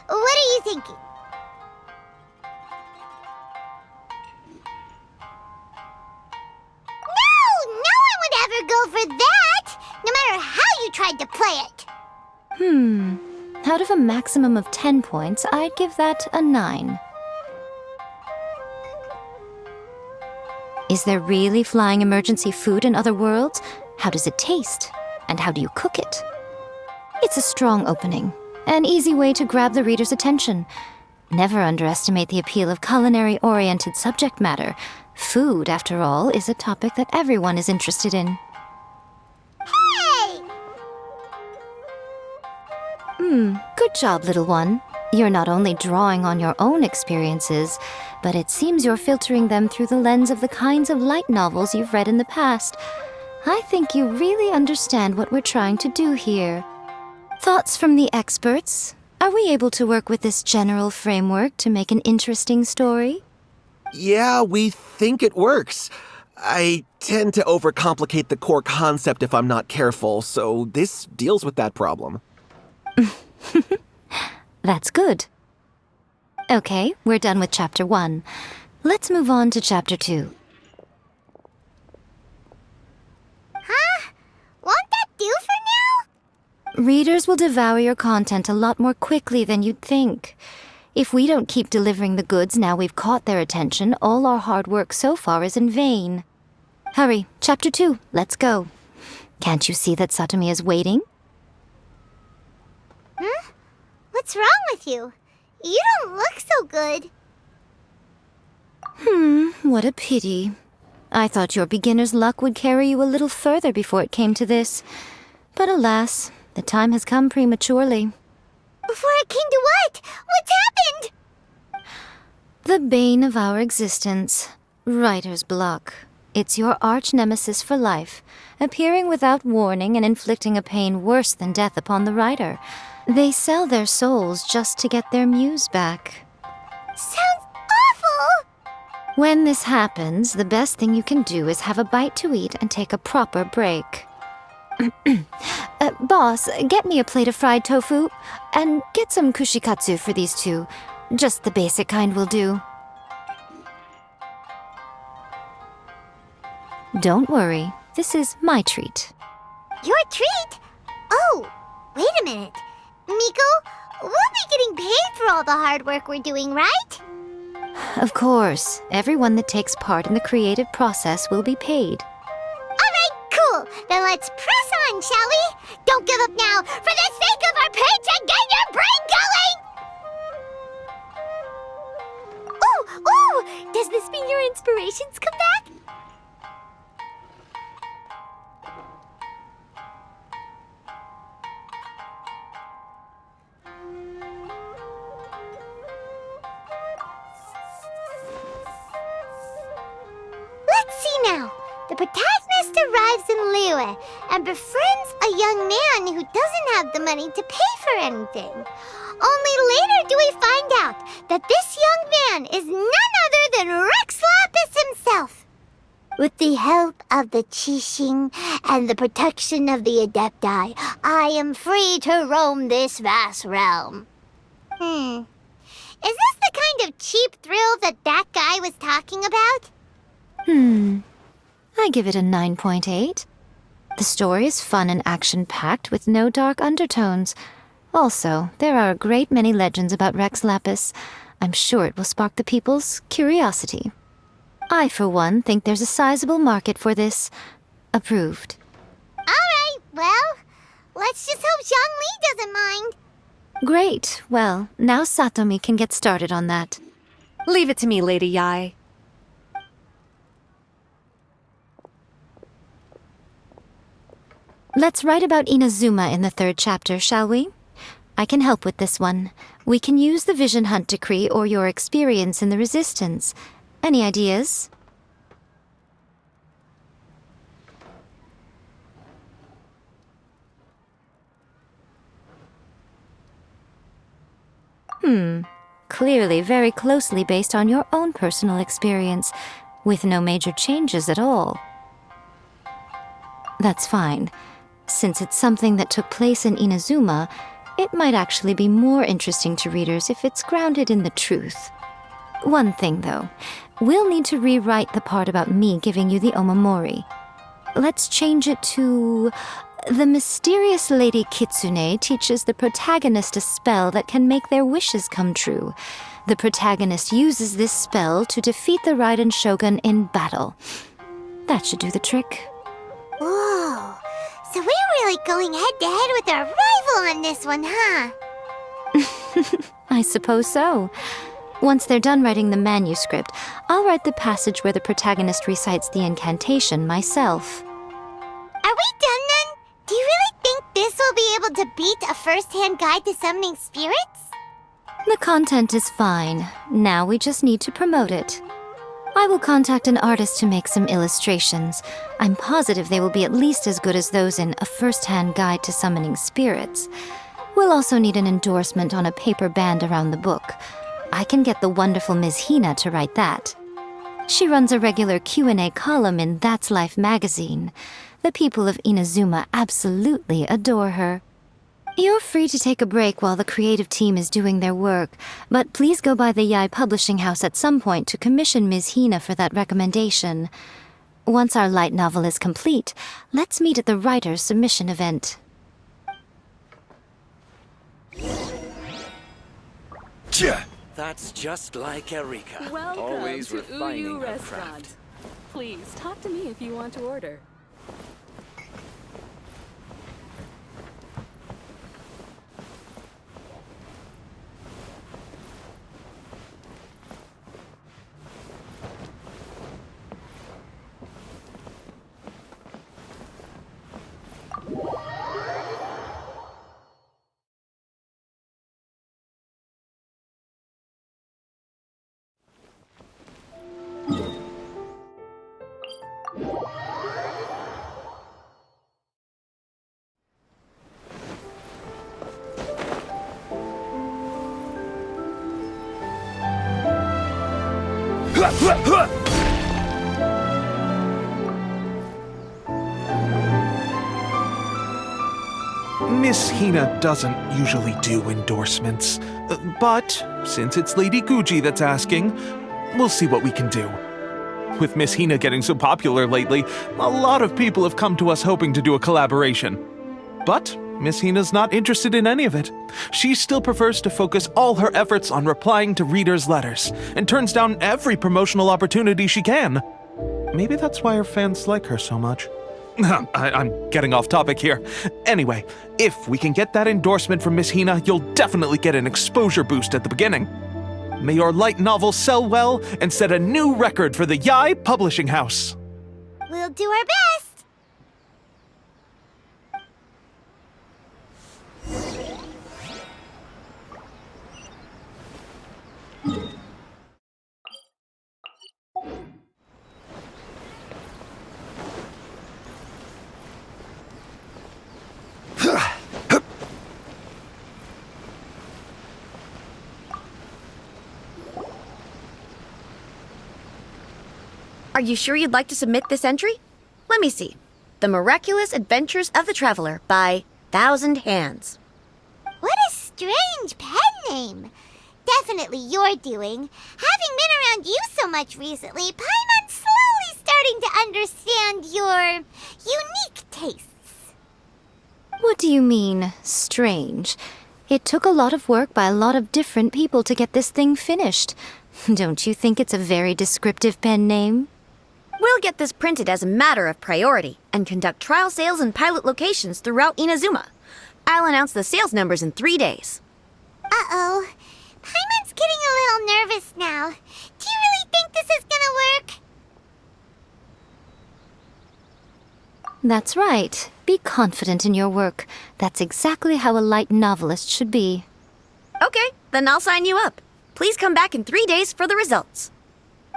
What are you thinking? No one would ever go for that, no matter how you tried to play it. Out of a maximum of 10 points, I'd give that a 9. Is there really flying emergency food in other worlds? How does it taste? And how do you cook it? It's a strong opening, an easy way to grab the reader's attention. Never underestimate the appeal of culinary-oriented subject matter. Food, after all, is a topic that everyone is interested in. Hey! Good job, little one. You're not only drawing on your own experiences, but it seems you're filtering them through the lens of the kinds of light novels you've read in the past. I think you really understand what we're trying to do here. Thoughts from the experts? Are we able to work with this general framework to make an interesting story? Yeah, we think it works. I tend to overcomplicate the core concept if I'm not careful, so this deals with that problem. That's good. Okay, we're done with Chapter 1. Let's move on to Chapter 2. Huh? Won't that do for now? Readers will devour your content a lot more quickly than you'd think. If we don't keep delivering the goods now we've caught their attention, all our hard work so far is in vain. Hurry, Chapter 2, let's go. Can't you see that Satomi is waiting? Huh? What's wrong with you? You don't look so good. What a pity. I thought your beginner's luck would carry you a little further before it came to this. But alas, the time has come prematurely. Before it came to what? What's happened? The bane of our existence, writer's block. It's your arch nemesis for life, appearing without warning and inflicting a pain worse than death upon the writer. They sell their souls just to get their muse back. Sounds awful! When this happens, the best thing you can do is have a bite to eat and take a proper break. Boss, get me a plate of fried tofu, and get some kushikatsu for these two. Just the basic kind will do. Don't worry, this is my treat. Your treat? Oh, wait a minute. Miko, we'll be getting paid for all the hard work we're doing, right? Of course, everyone that takes part in the creative process will be paid. Alright, cool. Then let's press on, shall we? Don't give up now, for the sake of our paycheck, get your brain going! Ooh! Does this mean your inspirations come back? Let's see now. The protagonist arrives in Liyue and befriends a young man who doesn't have the money to pay for anything. Only later do we find out that this young man is none other than Rex Lapis himself. With the help of the Qixing and the protection of the Adepti, I am free to roam this vast realm. Is this the kind of cheap thrill that guy was talking about? I give it a 9.8. The story is fun and action-packed with no dark undertones. Also, there are a great many legends about Rex Lapis. I'm sure it will spark the people's curiosity. I, for one, think there's a sizable market for this. Approved. Alright, well, let's just hope Zhongli doesn't mind. Great. Well, now Satomi can get started on that. Leave it to me, Lady Yae. Let's write about Inazuma in the 3rd chapter, shall we? I can help with this one. We can use the Vision Hunt Decree or your experience in the Resistance. Any ideas? Clearly very closely based on your own personal experience, with no major changes at all. That's fine. Since it's something that took place in Inazuma, it might actually be more interesting to readers if it's grounded in the truth. One thing, though. We'll need to rewrite the part about me giving you the Omamori. Let's change it to... The mysterious Lady Kitsune teaches the protagonist a spell that can make their wishes come true. The protagonist uses this spell to defeat the Raiden Shogun in battle. That should do the trick. Whoa, so we're really going head-to-head with our rival on this one, huh? I suppose so. Once they're done writing the manuscript, I'll write the passage where the protagonist recites the incantation myself. Are we done then? Do you really think this will be able to beat a first-hand guide to summoning spirits? The content is fine. Now we just need to promote it. I will contact an artist to make some illustrations. I'm positive they will be at least as good as those in A First-Hand Guide to Summoning Spirits. We'll also need an endorsement on a paper band around the book. I can get the wonderful Ms. Hina to write that. She runs a regular Q&A column in That's Life magazine. The people of Inazuma absolutely adore her. You're free to take a break while the creative team is doing their work, but please go by the Yae Publishing House at some point to commission Ms. Hina for that recommendation. Once our light novel is complete, let's meet at the writer's submission event. That's just like Erika. Welcome Always to refining Uyu her Restaurant. craft. Please, talk to me if you want to order. Miss Hina doesn't usually do endorsements, but since it's Lady Guji that's asking, we'll see what we can do. With Miss Hina getting so popular lately, a lot of people have come to us hoping to do a collaboration. But Miss Hina's not interested in any of it. She still prefers to focus all her efforts on replying to readers' letters, and turns down every promotional opportunity she can. Maybe that's why her fans like her so much. I'm getting off topic here. Anyway, if we can get that endorsement from Miss Hina, you'll definitely get an exposure boost at the beginning. May your light novel sell well and set a new record for the Yae Publishing House. We'll do our best. Are you sure you'd like to submit this entry? Let me see. The Miraculous Adventures of the Traveler by Thousand Hands. What a strange pen name. Definitely your doing. Having been around you so much recently, Paimon's slowly starting to understand your unique tastes. What do you mean, strange? It took a lot of work by a lot of different people to get this thing finished. Don't you think it's a very descriptive pen name? We'll get this printed as a matter of priority and conduct trial sales in pilot locations throughout Inazuma. I'll announce the sales numbers in 3 days. Uh-oh. Paimon's getting a little nervous now. Do you really think this is gonna work? That's right. Be confident in your work. That's exactly how a light novelist should be. Okay, then I'll sign you up. Please come back in 3 days for the results.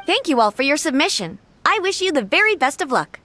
Thank you all for your submission. I wish you the very best of luck.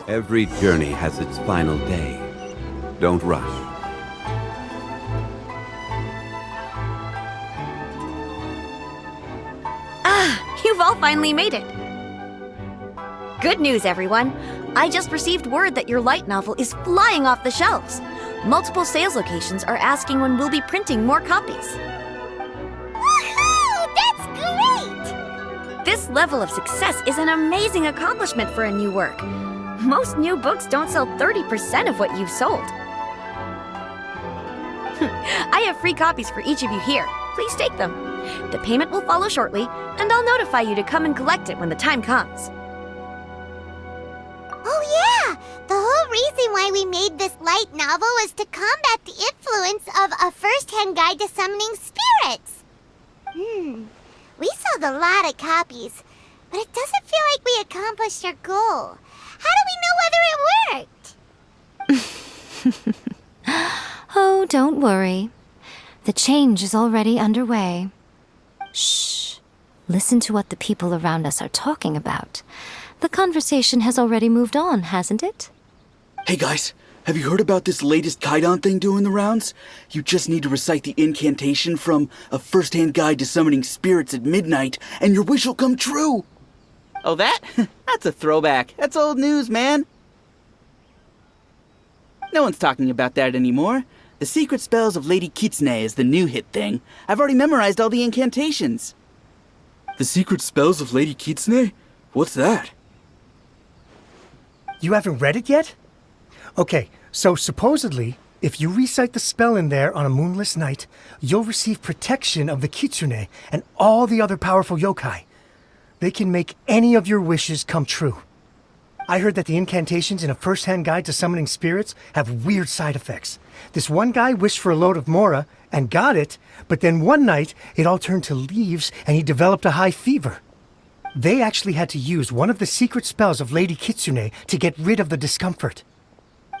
Every journey has its final day. Don't rush. Ah, you've all finally made it. Good news, everyone. I just received word that your light novel is flying off the shelves. Multiple sales locations are asking when we'll be printing more copies. Woohoo! That's great! This level of success is an amazing accomplishment for a new work. Most new books don't sell 30% of what you've sold. I have free copies for each of you here. Please take them. The payment will follow shortly, and I'll notify you to come and collect it when the time comes. Oh yeah! The whole reason why we made this light novel was to combat the influence of a first-hand guide to summoning spirits. We sold a lot of copies, but it doesn't feel like we accomplished our goal. How do we know whether it worked? Oh, don't worry. The change is already underway. Shh. Listen to what the people around us are talking about. The conversation has already moved on, hasn't it? Hey guys, have you heard about this latest Kaidan thing doing the rounds? You just need to recite the incantation from A First-Hand Guide to Summoning Spirits at midnight, and your wish will come true! Oh, that? That's a throwback. That's old news, man. No one's talking about that anymore. The Secret Spells of Lady Kitsune is the new hit thing. I've already memorized all the incantations. The Secret Spells of Lady Kitsune? What's that? You haven't read it yet? Okay, so supposedly, if you recite the spell in there on a moonless night, you'll receive protection of the Kitsune and all the other powerful yokai. They can make any of your wishes come true. I heard that the incantations in A First-Hand Guide to Summoning Spirits have weird side effects. This one guy wished for a load of mora and got it, but then one night it all turned to leaves and he developed a high fever. They actually had to use one of the secret spells of Lady Kitsune to get rid of the discomfort.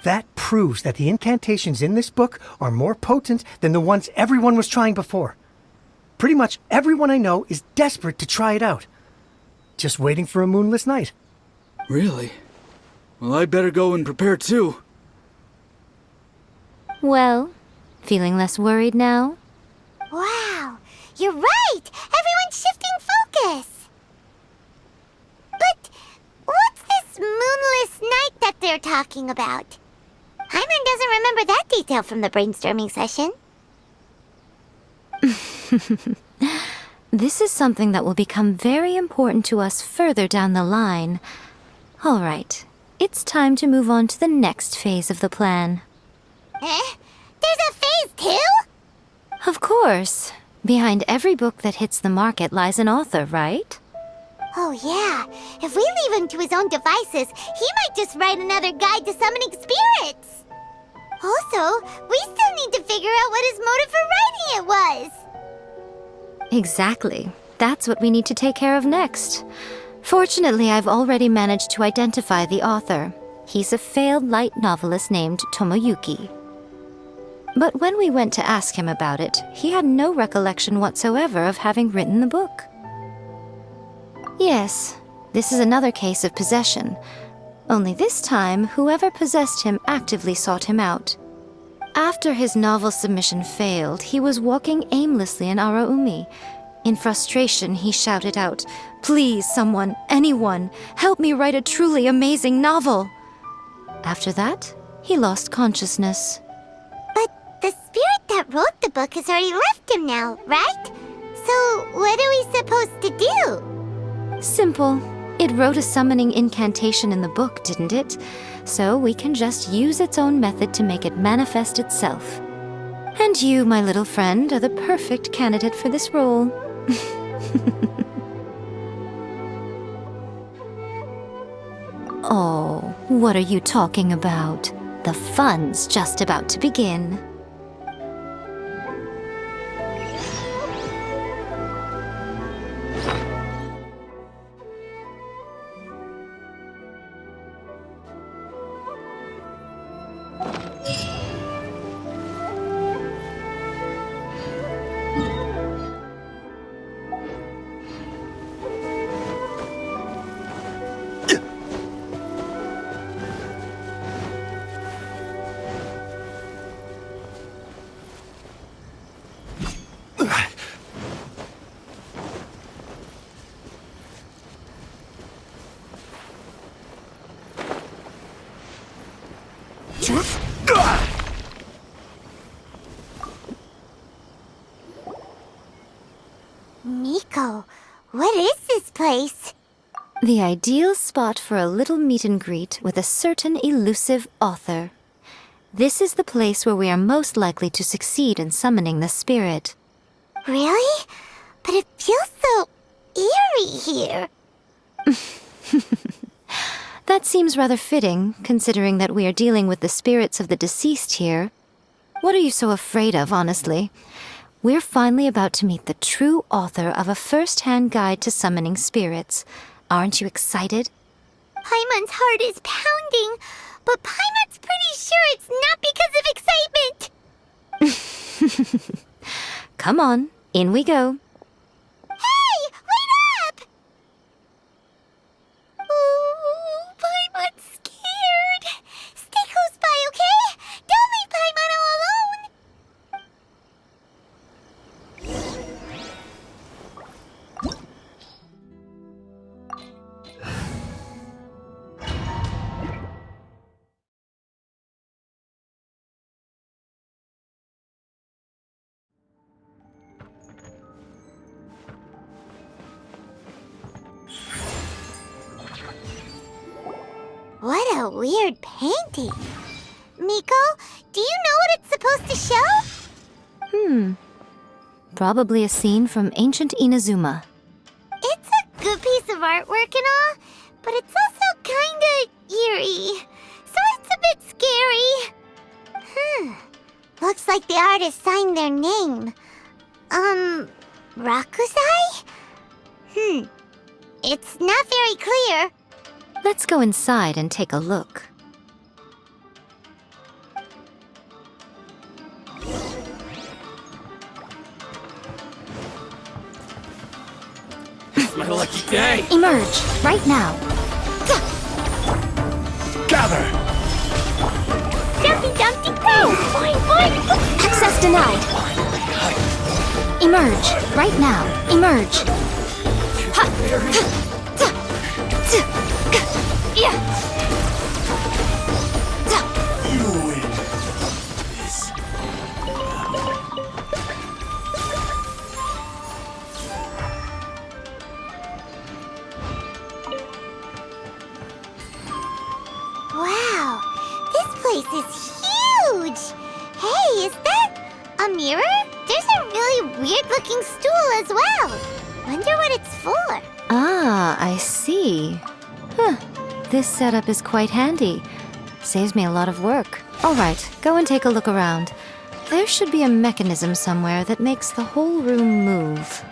That proves that the incantations in this book are more potent than the ones everyone was trying before. Pretty much everyone I know is desperate to try it out. Just waiting for a moonless night. Really? Well, I'd better go and prepare too. Well, feeling less worried now? Wow, you're right! Everyone's shifting focus! But what's this moonless night that they're talking about? Hyman doesn't remember that detail from the brainstorming session. This is something that will become very important to us further down the line. All right, it's time to move on to the next phase of the plan. That There's a phase 2? Of course. Behind every book that hits the market lies an author, right? Oh yeah, if we leave him to his own devices, he might just write another guide to summoning spirits. Also, we still need to figure out what his motive for writing it was. Exactly. That's what we need to take care of next. Fortunately, I've already managed to identify the author. He's a failed light novelist named Tomoyuki. But when we went to ask him about it, he had no recollection whatsoever of having written the book. Yes, this is another case of possession. Only this time, whoever possessed him actively sought him out. After his novel submission failed, he was walking aimlessly in Araumi. In frustration, he shouted out, "Please, someone, anyone, help me write a truly amazing novel!" After that, he lost consciousness. But the spirit that wrote the book has already left him now, right? So what are we supposed to do? Simple. It wrote a summoning incantation in the book, didn't it? So we can just use its own method to make it manifest itself. And you, my little friend, are the perfect candidate for this role. Oh, what are you talking about? The fun's just about to begin. Miko, what is this place? The ideal spot for a little meet and greet with a certain elusive author. This is the place where we are most likely to succeed in summoning the spirit. Really? But it feels so eerie here. That seems rather fitting, considering that we are dealing with the spirits of the deceased here. What are you so afraid of, honestly? We're finally about to meet the true author of a first-hand guide to summoning spirits. Aren't you excited? Paimon's heart is pounding, but Paimon's pretty sure it's not because of excitement. Come on, in we go. Hey, wait up! Ooh, Paimon's scared. Stay close by, okay? Don't leave Paimon all alone. What a weird painting. Miko, do you know what it's supposed to show? Probably a scene from ancient Inazuma. It's a good piece of artwork and all, but it's also kinda eerie. So it's a bit scary. Looks like the artist signed their name. Rakusai? It's not very clear. Let's go inside and take a look. It's my lucky day! Emerge, right now. Gather! Dumpty Dumpty Go! Boing boing! Access denied. Emerge, right now. Emerge. Wow, this place is huge! Hey, is weird-looking stool as well. Wonder what it's for. Ah, I see. Huh. This setup is quite handy. Saves me a lot of work. Alright, go and take a look around. There should be a mechanism somewhere that makes the whole room move.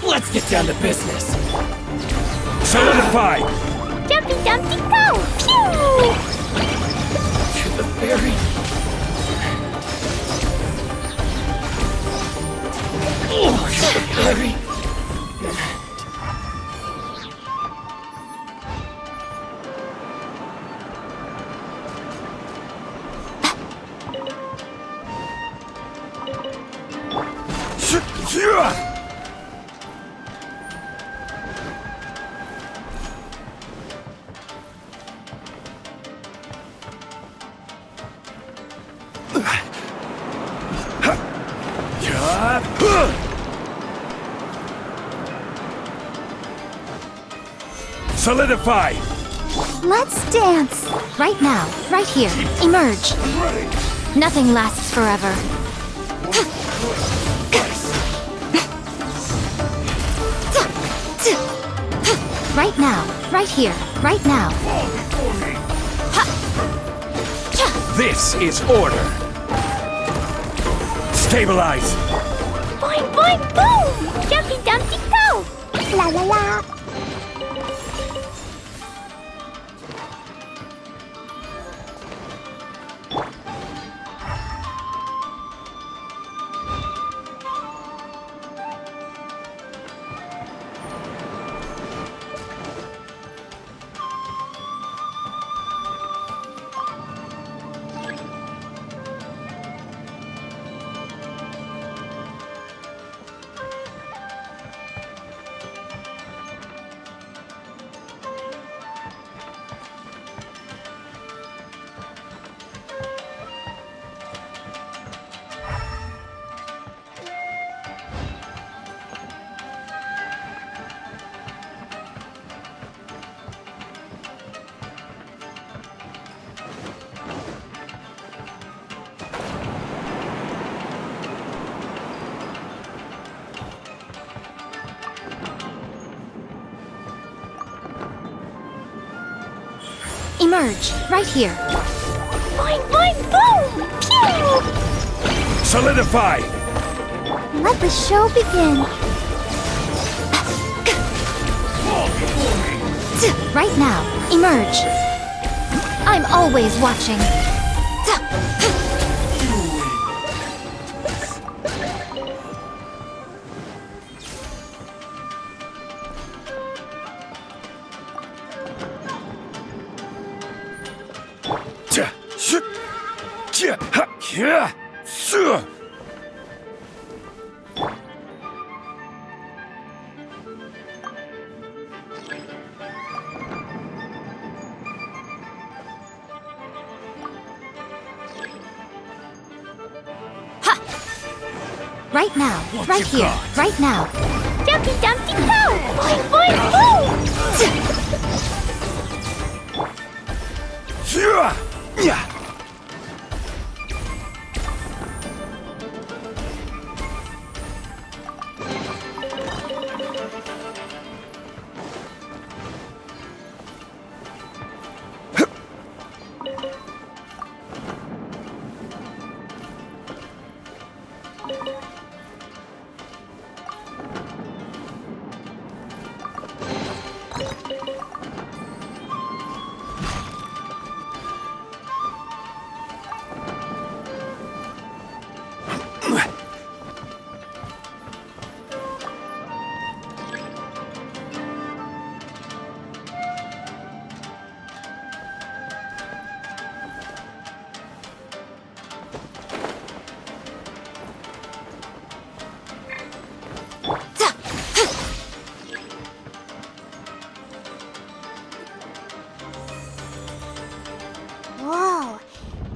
Let's get down to business. Solidify! Jumpy Dumpty go! Pew! To the ferry. Oh, to the ferry. Solidify! Let's dance. Right now, right here. Emerge. Nothing lasts forever. Right now, right here, right now. This is order. Stabilize! Boing, boing, boom! Jumpy Dumpty go! La la la! Emerge, right here. Boing, boing, boom! Pew! Solidify! Let the show begin. Right now, emerge. I'm always watching. Right now. Right here. Right now. Jumpy Dumpty Go! Boing, boing, boom! Yeah. Whoa,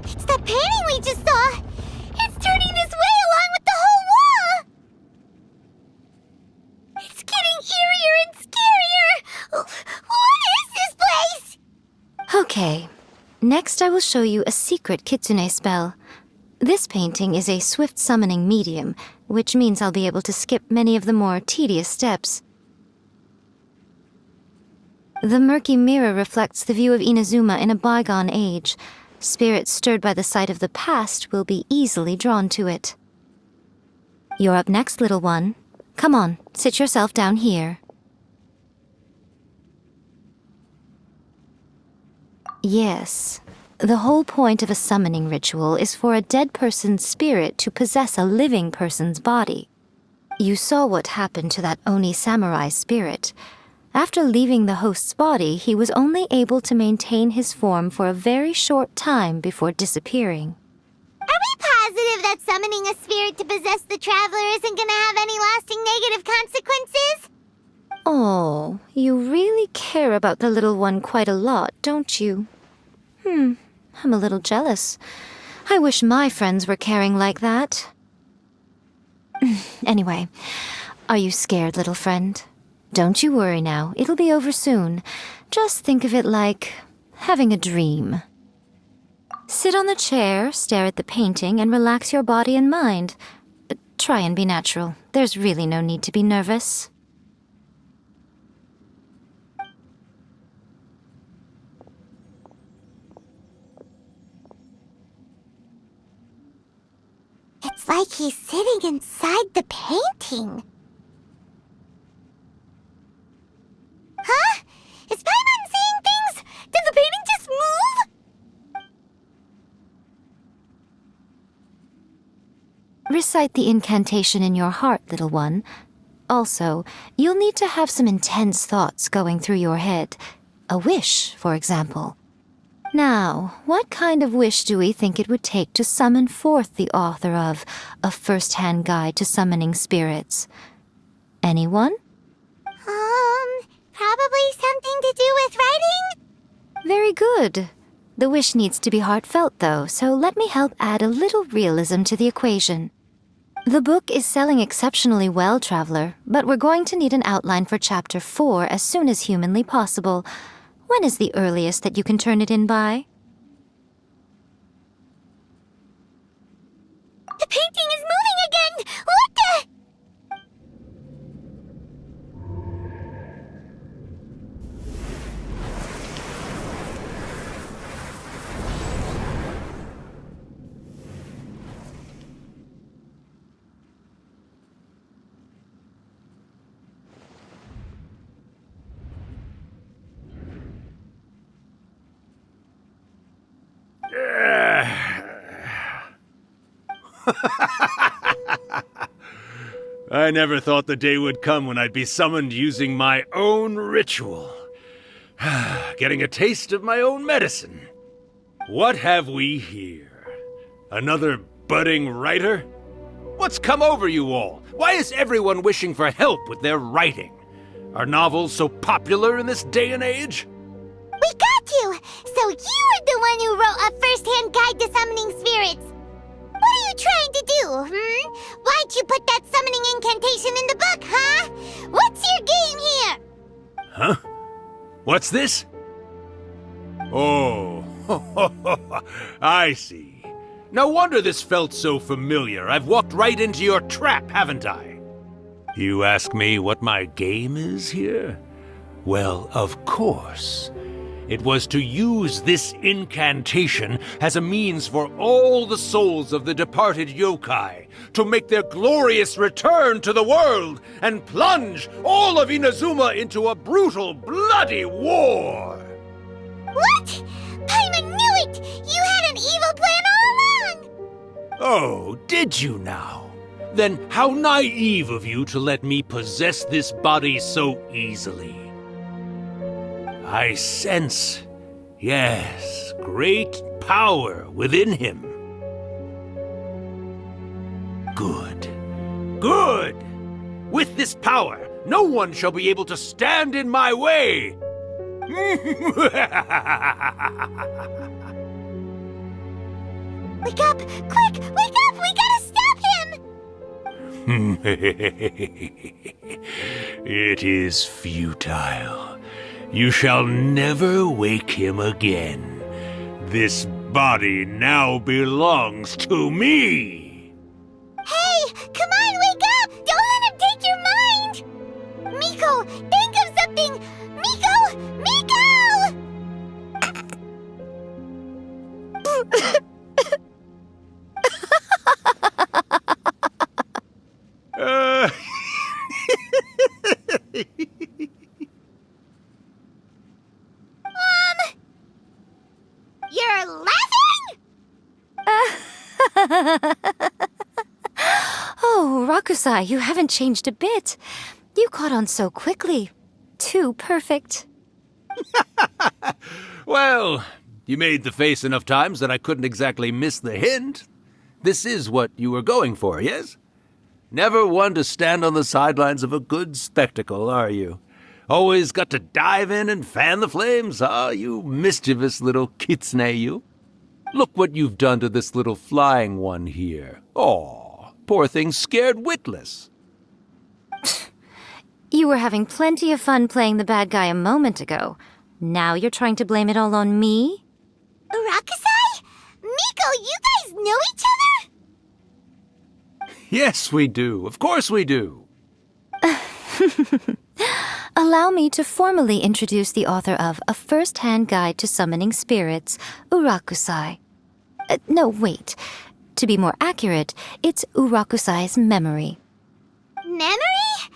it's the painting we just saw! It's turning this way along with the whole wall! It's getting eerier and scarier! What is this place? Okay. Next, I will show you a secret kitsune spell. This painting is a swift summoning medium, which means I'll be able to skip many of the more tedious steps. The murky mirror reflects the view of Inazuma in a bygone age. Spirits stirred by the sight of the past will be easily drawn to it. You're up next, little one. Come on, sit yourself down here. Yes. The whole point of a summoning ritual is for a dead person's spirit to possess a living person's body. You saw what happened to that Oni samurai spirit. After leaving the host's body, he was only able to maintain his form for a very short time before disappearing. Are we positive that summoning a spirit to possess the traveler isn't gonna have any lasting negative consequences? Oh, you really care about the little one quite a lot, don't you? I'm a little jealous. I wish my friends were caring like that. Anyway, are you scared, little friend? Don't you worry now, it'll be over soon. Just think of it like having a dream. Sit on the chair, stare at the painting, and relax your body and mind. But try and be natural. There's really no need to be nervous. It's like he's sitting inside the painting. Huh? Is Paimon seeing things? Did the painting just move? Recite the incantation in your heart, little one. Also, you'll need to have some intense thoughts going through your head. A wish, for example. Now, what kind of wish do we think it would take to summon forth the author of A First-Hand Guide to Summoning Spirits? Anyone? Probably something to do with writing? Very good. The wish needs to be heartfelt, though, so let me help add a little realism to the equation. The book is selling exceptionally well, Traveler, but we're going to need an outline for Chapter 4 as soon as humanly possible. When is the earliest that you can turn it in by? The painting is moving again! What the? I never thought the day would come when I'd be summoned using my own ritual. Getting a taste of my own medicine. What have we here? Another budding writer? What's come over you all? Why is everyone wishing for help with their writing? Are novels so popular in this day and age? We got you! So you are the one who wrote A First-Hand Guide to Summoning Spirits! What are you trying to do, Why'd you put that incantation in the book, huh? What's your game here? Huh? What's this? Oh, I see. No wonder this felt so familiar. I've walked right into your trap, haven't I? You ask me what my game is here? Well, of course. It was to use this incantation as a means for all the souls of the departed yokai to make their glorious return to the world and plunge all of Inazuma into a brutal, bloody war! What? Paimon knew it! You had an evil plan all along! Oh, did you now? Then how naive of you to let me possess this body so easily. I sense, yes, great power within him. Good. Good! With this power, no one shall be able to stand in my way! Wake up! Quick! Wake up! We gotta stop him! It is futile. You shall never wake him again. This body now belongs to me! Hey! Come on, wake up! Don't let him take your mind! Miko, think of something! Miko! Miko! You're laughing? Oh, Rakusai, you haven't changed a bit. You caught on so quickly. Too perfect. Well, you made the face enough times that I couldn't exactly miss the hint. This is what you were going for, yes? Never one to stand on the sidelines of a good spectacle, are you? Always got to dive in and fan the flames, huh? You mischievous little kitsune, you. Look what you've done to this little flying one here. Aw, poor thing scared witless. You were having plenty of fun playing the bad guy a moment ago. Now you're trying to blame it all on me? Rakusai? Miko, you guys know each other? Yes, we do. Of course we do. Allow me to formally introduce the author of A First-Hand Guide to Summoning Spirits, Urakusai. No, wait. To be more accurate, it's Urakusai's memory. Memory?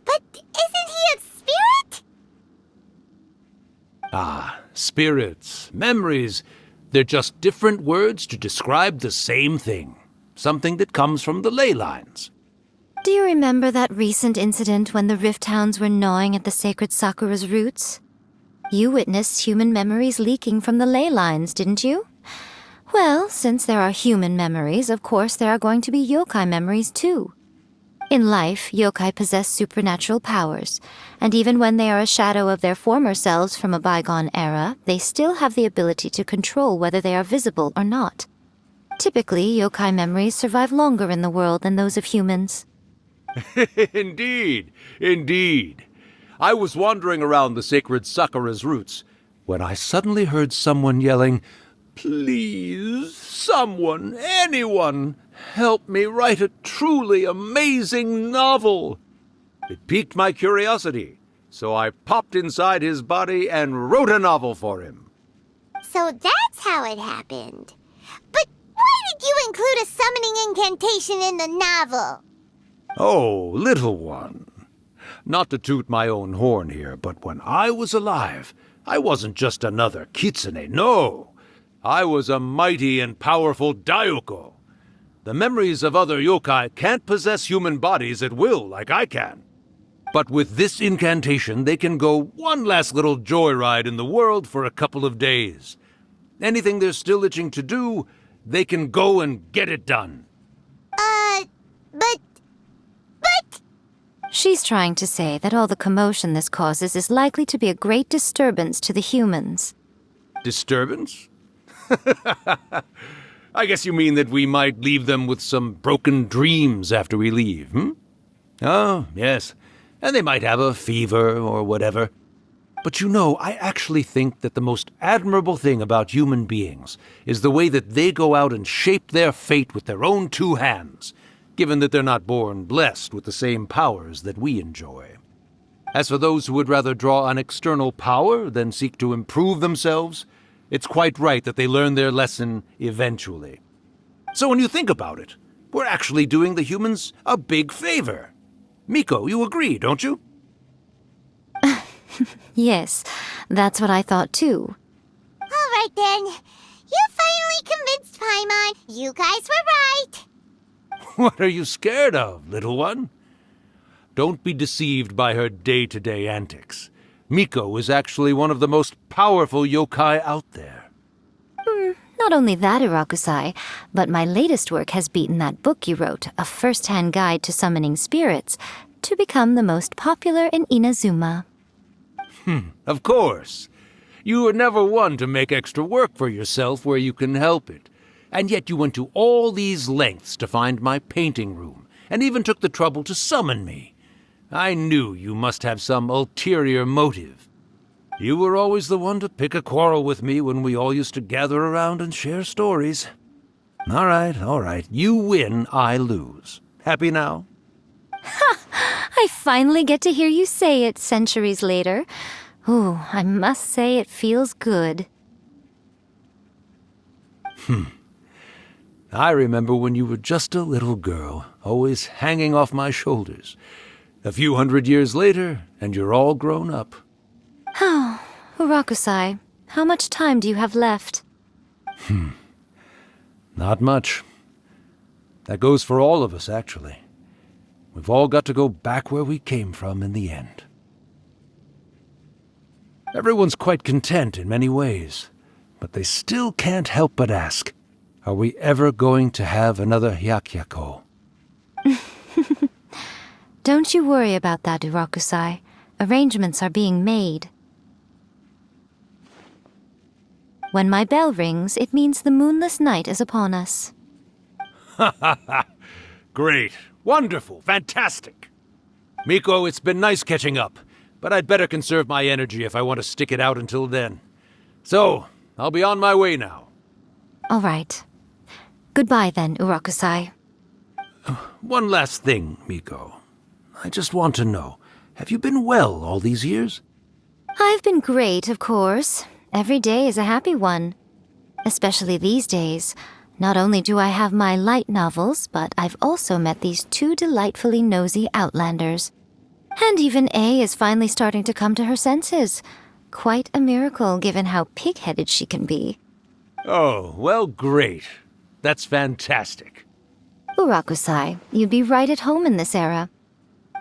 But isn't he a spirit? Ah, spirits, memories. They're just different words to describe the same thing. Something that comes from the ley lines. Do you remember that recent incident when the Rift Hounds were gnawing at the sacred Sakura's roots? You witnessed human memories leaking from the ley lines, didn't you? Well, since there are human memories, of course there are going to be yokai memories too. In life, yokai possess supernatural powers, and even when they are a shadow of their former selves from a bygone era, they still have the ability to control whether they are visible or not. Typically, yokai memories survive longer in the world than those of humans. Indeed, indeed. I was wandering around the sacred Sakura's roots when I suddenly heard someone yelling, "Please, someone, anyone, help me write a truly amazing novel." It piqued my curiosity, so I popped inside his body and wrote a novel for him. So that's how it happened. But why did you include a summoning incantation in the novel? Oh, little one. Not to toot my own horn here, but when I was alive, I wasn't just another kitsune, no. I was a mighty and powerful Daioko. The memories of other yokai can't possess human bodies at will like I can. But with this incantation, they can go one last little joyride in the world for a couple of days. Anything they're still itching to do, they can go and get it done. But... She's trying to say that all the commotion this causes is likely to be a great disturbance to the humans. Disturbance? I guess you mean that we might leave them with some broken dreams after we leave, hmm? Oh, yes. And they might have a fever or whatever. But you know, I actually think that the most admirable thing about human beings is the way that they go out and shape their fate with their own two hands, given that they're not born blessed with the same powers that we enjoy. As for those who would rather draw on external power than seek to improve themselves, it's quite right that they learn their lesson eventually. So when you think about it, we're actually doing the humans a big favor. Miko, you agree, don't you? Yes, that's what I thought too. All right then. You finally convinced Paimon. You guys were right. What are you scared of, little one? Don't be deceived by her day-to-day antics. Miko is actually one of the most powerful yokai out there. Not only that, Irakusai, but my latest work has beaten that book you wrote, A First-Hand Guide to Summoning Spirits, to become the most popular in Inazuma. Of course. You were never one to make extra work for yourself where you can help it. And yet you went to all these lengths to find my painting room, and even took the trouble to summon me. I knew you must have some ulterior motive. You were always the one to pick a quarrel with me when we all used to gather around and share stories. All right. You win, I lose. Happy now? I finally get to hear you say it centuries later. Ooh, I must say it feels good. I remember when you were just a little girl, always hanging off my shoulders. A few hundred years later, and you're all grown up. Oh, Urakusai, how much time do you have left? Not much. That goes for all of us, actually. We've all got to go back where we came from in the end. Everyone's quite content in many ways, but they still can't help but ask, are we ever going to have another Hyakyako? Don't you worry about that, Urakusai. Arrangements are being made. When my bell rings, it means the moonless night is upon us. Great. Wonderful. Fantastic. Miko, it's been nice catching up, but I'd better conserve my energy if I want to stick it out until then. So, I'll be on my way now. All right. Goodbye then, Urakusai. One last thing, Miko. I just want to know, have you been well all these years? I've been great, of course. Every day is a happy one. Especially these days. Not only do I have my light novels, but I've also met these two delightfully nosy outlanders. And even A is finally starting to come to her senses. Quite a miracle, given how pig-headed she can be. Oh, well, great. That's fantastic. Urakusai, you'd be right at home in this era.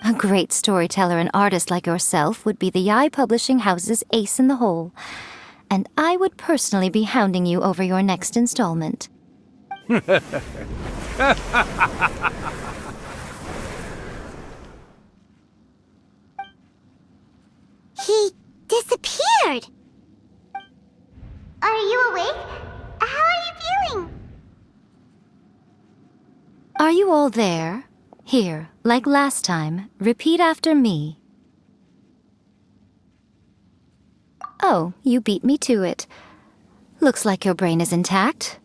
A great storyteller and artist like yourself would be the Yae Publishing House's ace in the hole. And I would personally be hounding you over your next installment. He disappeared. Are you awake? How are you feeling? Are you all there? Here, like last time, repeat after me. Oh, you beat me to it. Looks like your brain is intact.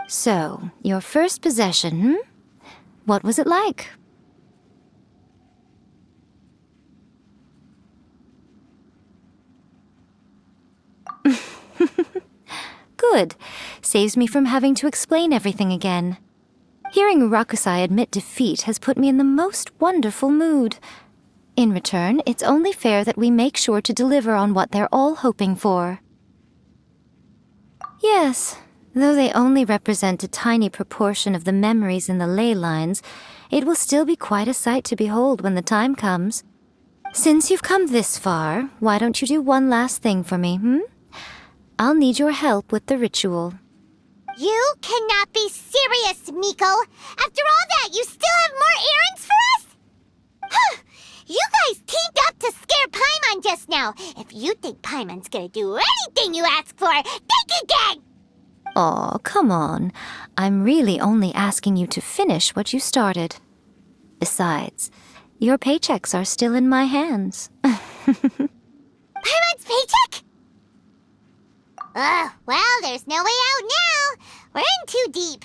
So, your first possession, What was it like? Good. Saves me from having to explain everything again. Hearing Urakusai admit defeat has put me in the most wonderful mood. In return, it's only fair that we make sure to deliver on what they're all hoping for. Yes, though they only represent a tiny proportion of the memories in the ley lines, it will still be quite a sight to behold when the time comes. Since you've come this far, why don't you do one last thing for me, I'll need your help with the ritual. You cannot be serious, Miko! After all that, you still have more errands for us? Huh! You guys teamed up to scare Paimon just now. If you think Paimon's gonna do anything you ask for, think again! Aw, come on. I'm really only asking you to finish what you started. Besides, your paychecks are still in my hands. Paimon's paycheck? Well, there's no way out now. We're in too deep.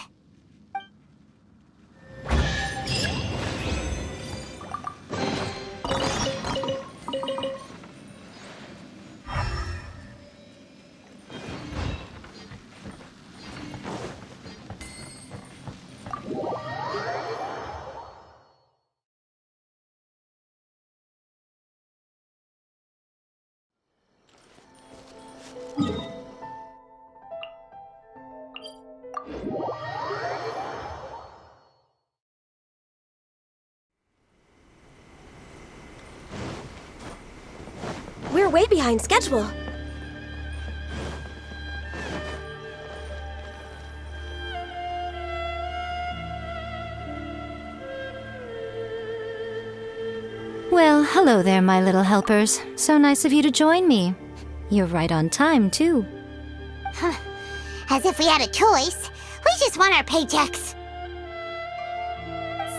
We're way behind schedule. Well, hello there, my little helpers. So nice of you to join me. You're right on time, too. As if we had a choice. We just want our paychecks.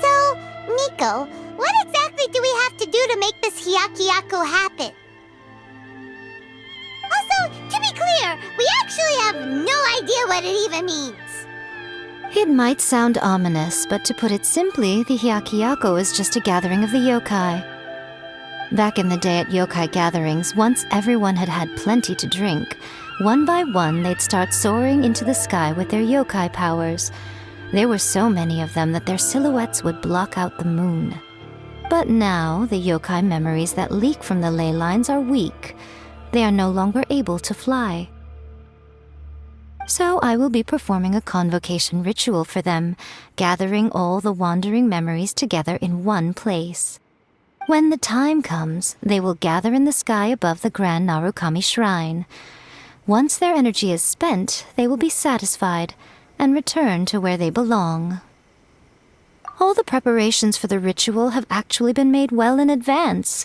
So, Miko, what exactly do we have to do to make this Hyakuyaku happen? Also, to be clear, we actually have no idea what it even means. It might sound ominous, but to put it simply, the Hyakuyaku is just a gathering of the yokai. Back in the day at yokai gatherings, once everyone had had plenty to drink, one by one they'd start soaring into the sky with their yokai powers. There were so many of them that their silhouettes would block out the moon. But now, the yokai memories that leak from the ley lines are weak. They are no longer able to fly. So I will be performing a convocation ritual for them, gathering all the wandering memories together in one place. When the time comes, they will gather in the sky above the Grand Narukami Shrine. Once their energy is spent, they will be satisfied and return to where they belong. All the preparations for the ritual have actually been made well in advance.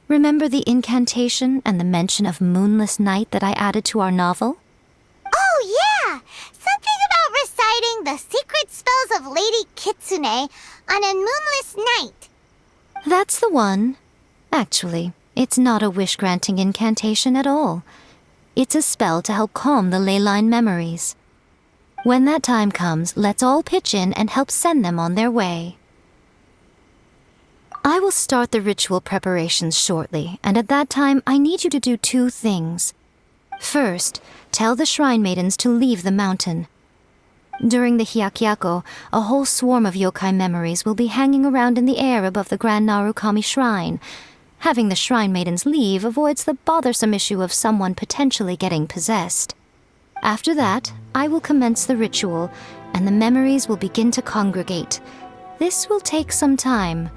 Remember the incantation and the mention of moonless night that I added to our novel? Oh, yeah! Something about reciting the secret spells of Lady Kitsune on a moonless night. That's the one. Actually, it's not a wish-granting incantation at all. It's a spell to help calm the ley line memories. When that time comes, let's all pitch in and help send them on their way. I will start the ritual preparations shortly, and at that time I need you to do two things. First, tell the shrine maidens to leave the mountain. During the Hyakuyaku, a whole swarm of yokai memories will be hanging around in the air above the Grand Narukami Shrine. Having the shrine maidens leave avoids the bothersome issue of someone potentially getting possessed. After that, I will commence the ritual, and the memories will begin to congregate. This will take some time.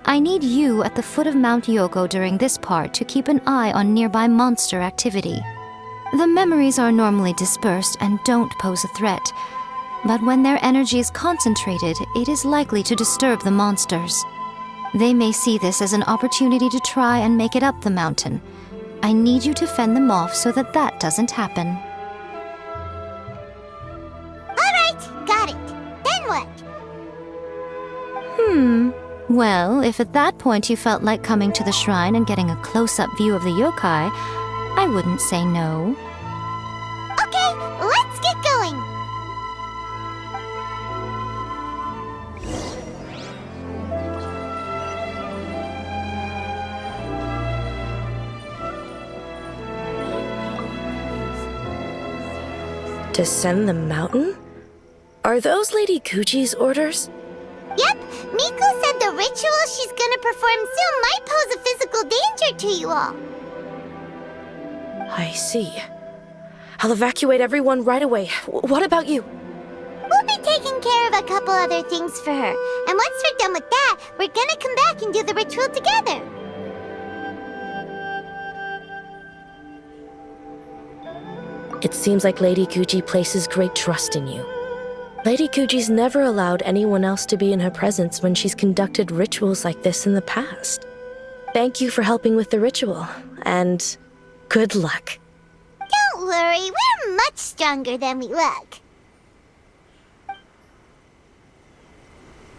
I need you at the foot of Mount Yoko during this part to keep an eye on nearby monster activity. The memories are normally dispersed and don't pose a threat, but when their energy is concentrated, it is likely to disturb the monsters. They may see this as an opportunity to try and make it up the mountain. I need you to fend them off so that doesn't happen. Alright, got it. Then what? Well, if at that point you felt like coming to the shrine and getting a close-up view of the yokai, I wouldn't say no. Okay, let's get going. Descend the mountain? Are those Lady Kuji's orders? Yep, Miko said the ritual she's gonna perform soon might pose a physical danger to you all. I see. I'll evacuate everyone right away. What about you? We'll be taking care of a couple other things for her. And once we're done with that, we're gonna come back and do the ritual together. It seems like Lady Kuji places great trust in you. Lady Kuji's never allowed anyone else to be in her presence when she's conducted rituals like this in the past. Thank you for helping with the ritual, and good luck. Don't worry, we're much stronger than we look.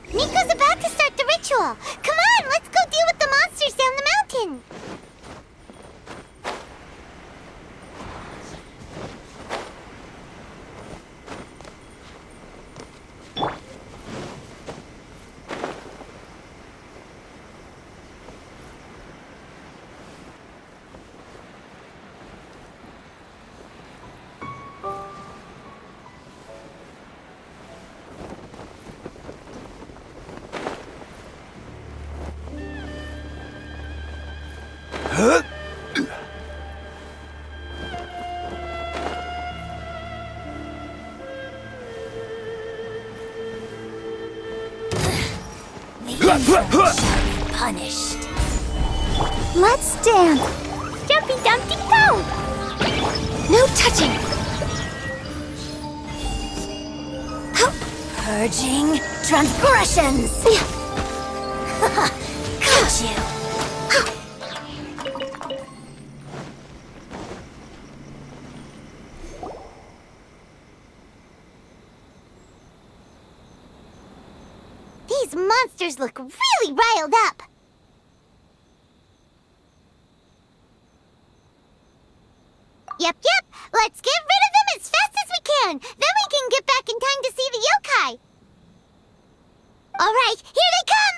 Miko's about to start the ritual. Come on, let's go deal with the monsters down the mountain. Punished. Let's dance. Jumpy Dumpty go! No touching. Purging transgressions. Got you. These monsters look really riled up. Yep. Let's get rid of them as fast as we can. Then we can get back in time to see the yokai. All right, here they come.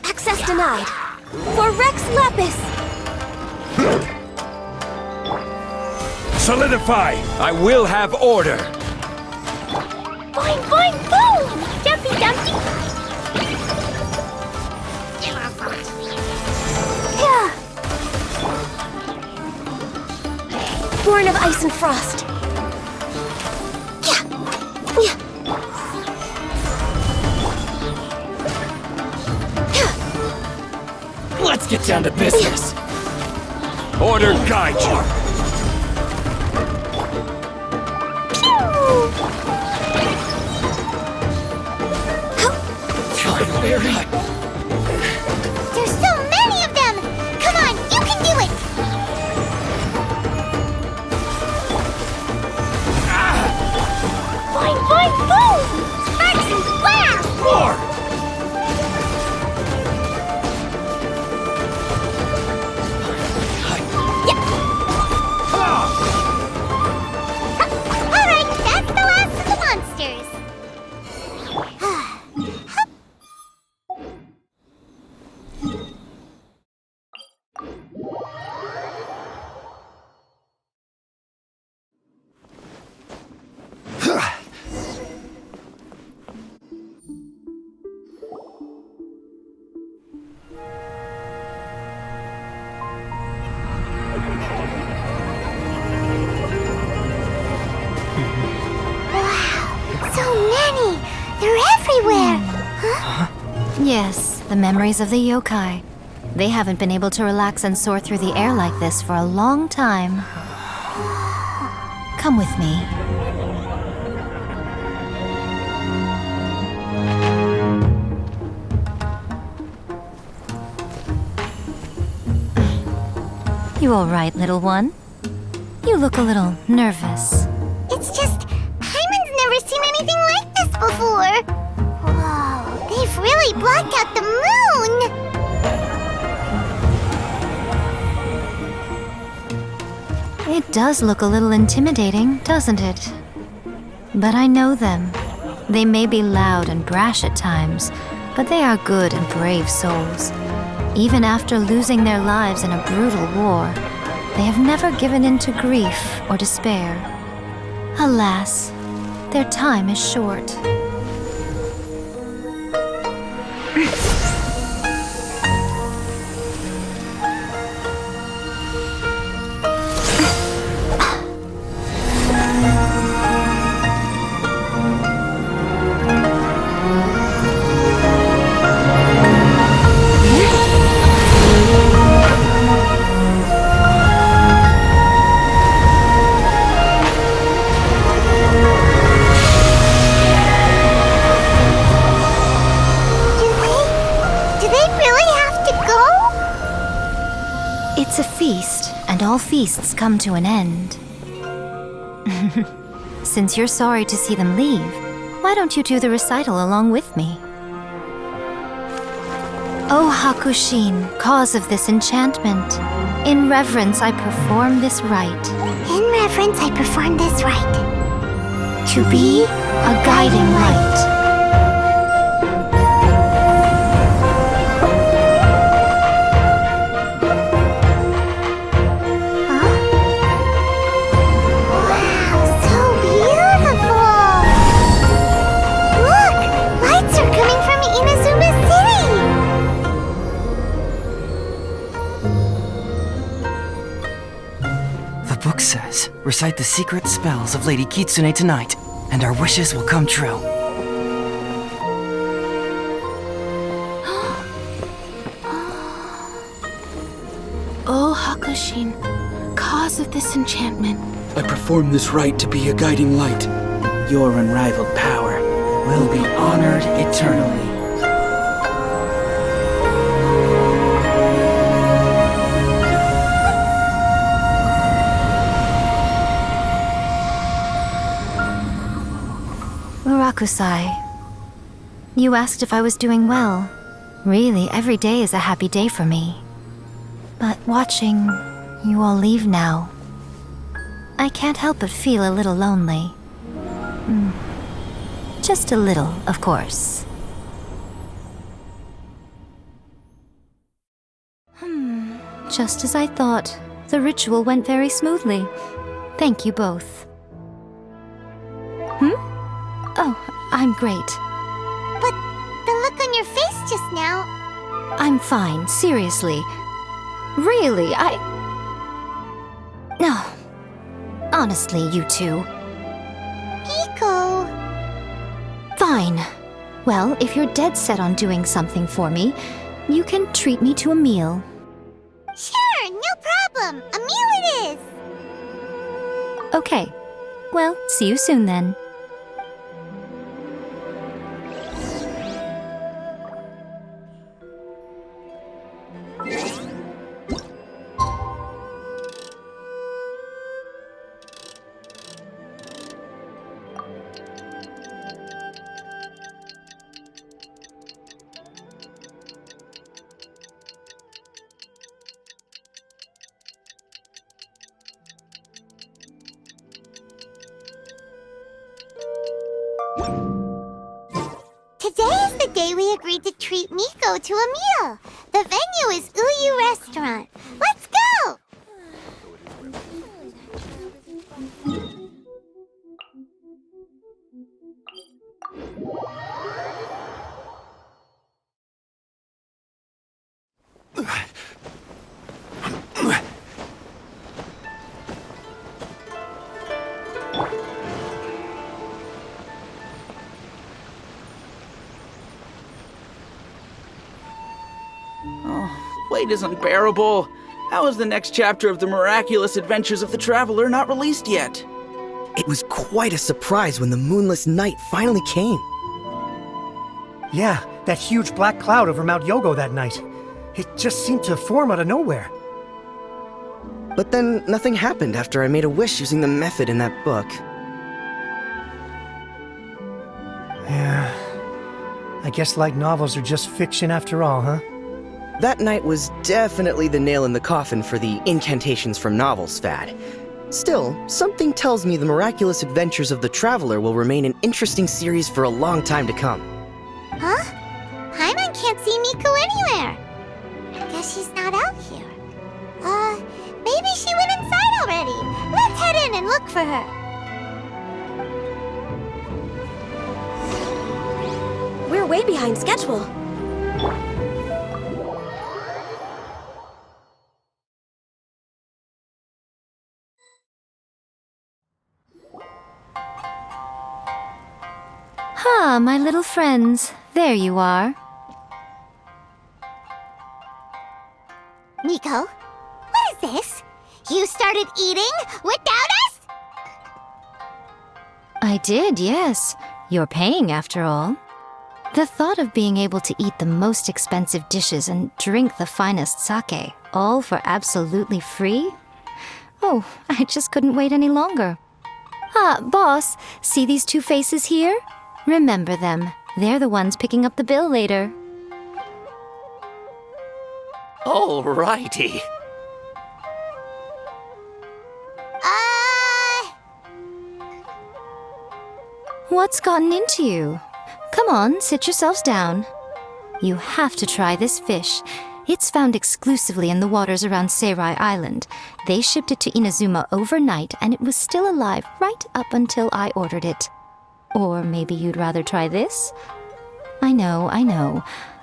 Access denied. For Rex Lapis. Solidify! I will have order! Boing, boing, boom! Jumpy Dumpty. Born of ice and frost. Let's get down to business. Order guide you! There's so many of them! Come on, you can do it! Boing, boing, boom! Sparks and blast! More! Alright, that's the last of the monsters. Yes, the memories of the yokai. They haven't been able to relax and soar through the air like this for a long time. Come with me. You all right, little one? You look a little nervous. It's just, Hyman's never seen anything like this before. Whoa, they've really blocked out the moon! It does look a little intimidating, doesn't it? But I know them. They may be loud and brash at times, but they are good and brave souls. Even after losing their lives in a brutal war, they have never given in to grief or despair. Alas, their time is short. It's a feast, and all feasts come to an end. Since you're sorry to see them leave, Why don't you do the recital along with me? O Hakushin, cause of this enchantment, in reverence I perform this rite. In reverence, I perform this rite. To be a guiding light. The book says, recite the secret spells of Lady Kitsune tonight, and our wishes will come true. O Hakushin, cause of this enchantment. I perform this rite to be a guiding light. Your unrivaled power will be honored eternally. Murakusai, you asked if I was doing well. Really, every day is a happy day for me. But watching you all leave now, I can't help but feel a little lonely. Just a little, of course. Just as I thought. The ritual went very smoothly. Thank you both. Oh, I'm great. But the look on your face just now... I'm fine, seriously. Really, No. Honestly, you two. Miko... Fine. Well, if you're dead set on doing something for me, you can treat me to a meal. Sure, no problem. A meal it is. Okay. Well, see you soon then. Today is the day we agreed to treat Miko to a meal. The venue is Uyu Restaurant. Let's go! Wait is unbearable. How is the next chapter of the miraculous adventures of the traveler not released yet? It was quite a surprise when the moonless night finally came. Yeah, that huge black cloud over Mount Yogo that night. It just seemed to form out of nowhere. But then nothing happened after I made a wish using the method in that book. Yeah. I guess light novels are just fiction after all, huh? That night was definitely the nail in the coffin for the incantations from novels fad. Still, something tells me the miraculous adventures of the traveler will remain an interesting series for a long time to come. Huh? Paimon can't see Miko anywhere. Guess she's not out here. Maybe she went inside already. Let's head in and look for her. We're way behind schedule. Ah, my little friends. There you are. Miko, what is this? You started eating without us? I did, yes. You're paying after all. The thought of being able to eat the most expensive dishes and drink the finest sake, all for absolutely free? Oh, I just couldn't wait any longer. Ah, boss, see these two faces here? Remember them. They're the ones picking up the bill later. Alrighty. What's gotten into you? Come on, sit yourselves down. You have to try this fish. It's found exclusively in the waters around Seirai Island. They shipped it to Inazuma overnight, and it was still alive right up until I ordered it. Or maybe you'd rather try this? I know.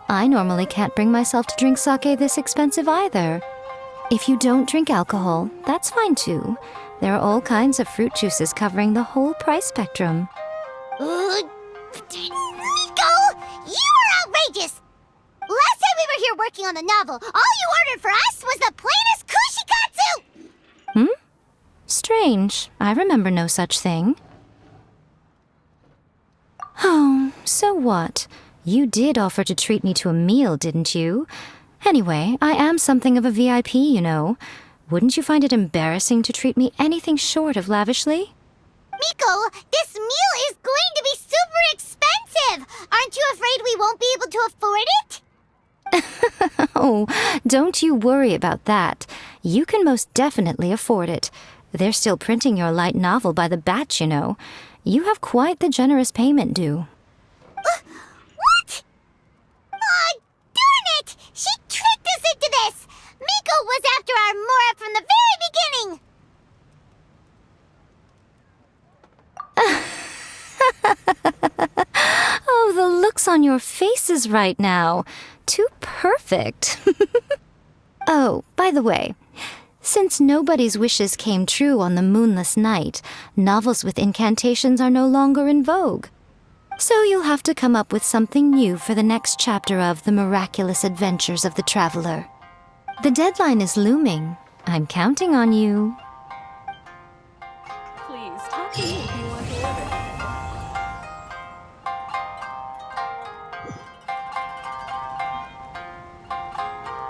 I normally can't bring myself to drink sake this expensive either. If you don't drink alcohol, that's fine too. There are all kinds of fruit juices covering the whole price spectrum. Miko! You are outrageous! Last time we were here working on the novel, all you ordered for us was the plainest kushikatsu! Strange. I remember no such thing. Oh, so what? You did offer to treat me to a meal, didn't you? Anyway, I am something of a VIP, you know. Wouldn't you find it embarrassing to treat me anything short of lavishly? Miko, this meal is going to be super expensive! Aren't you afraid we won't be able to afford it? Oh, don't you worry about that. You can most definitely afford it. They're still printing your light novel by the batch, you know. You have quite the generous payment due. What? Aw, darn it! She tricked us into this! Miko was after our Mora from the very beginning! Oh, the looks on your faces right now. Too perfect. Oh, by the way, since nobody's wishes came true on the moonless night, novels with incantations are no longer in vogue. So you'll have to come up with something new for the next chapter of The Miraculous Adventures of the Traveler. The deadline is looming. I'm counting on you. Please, talk to me if you want to.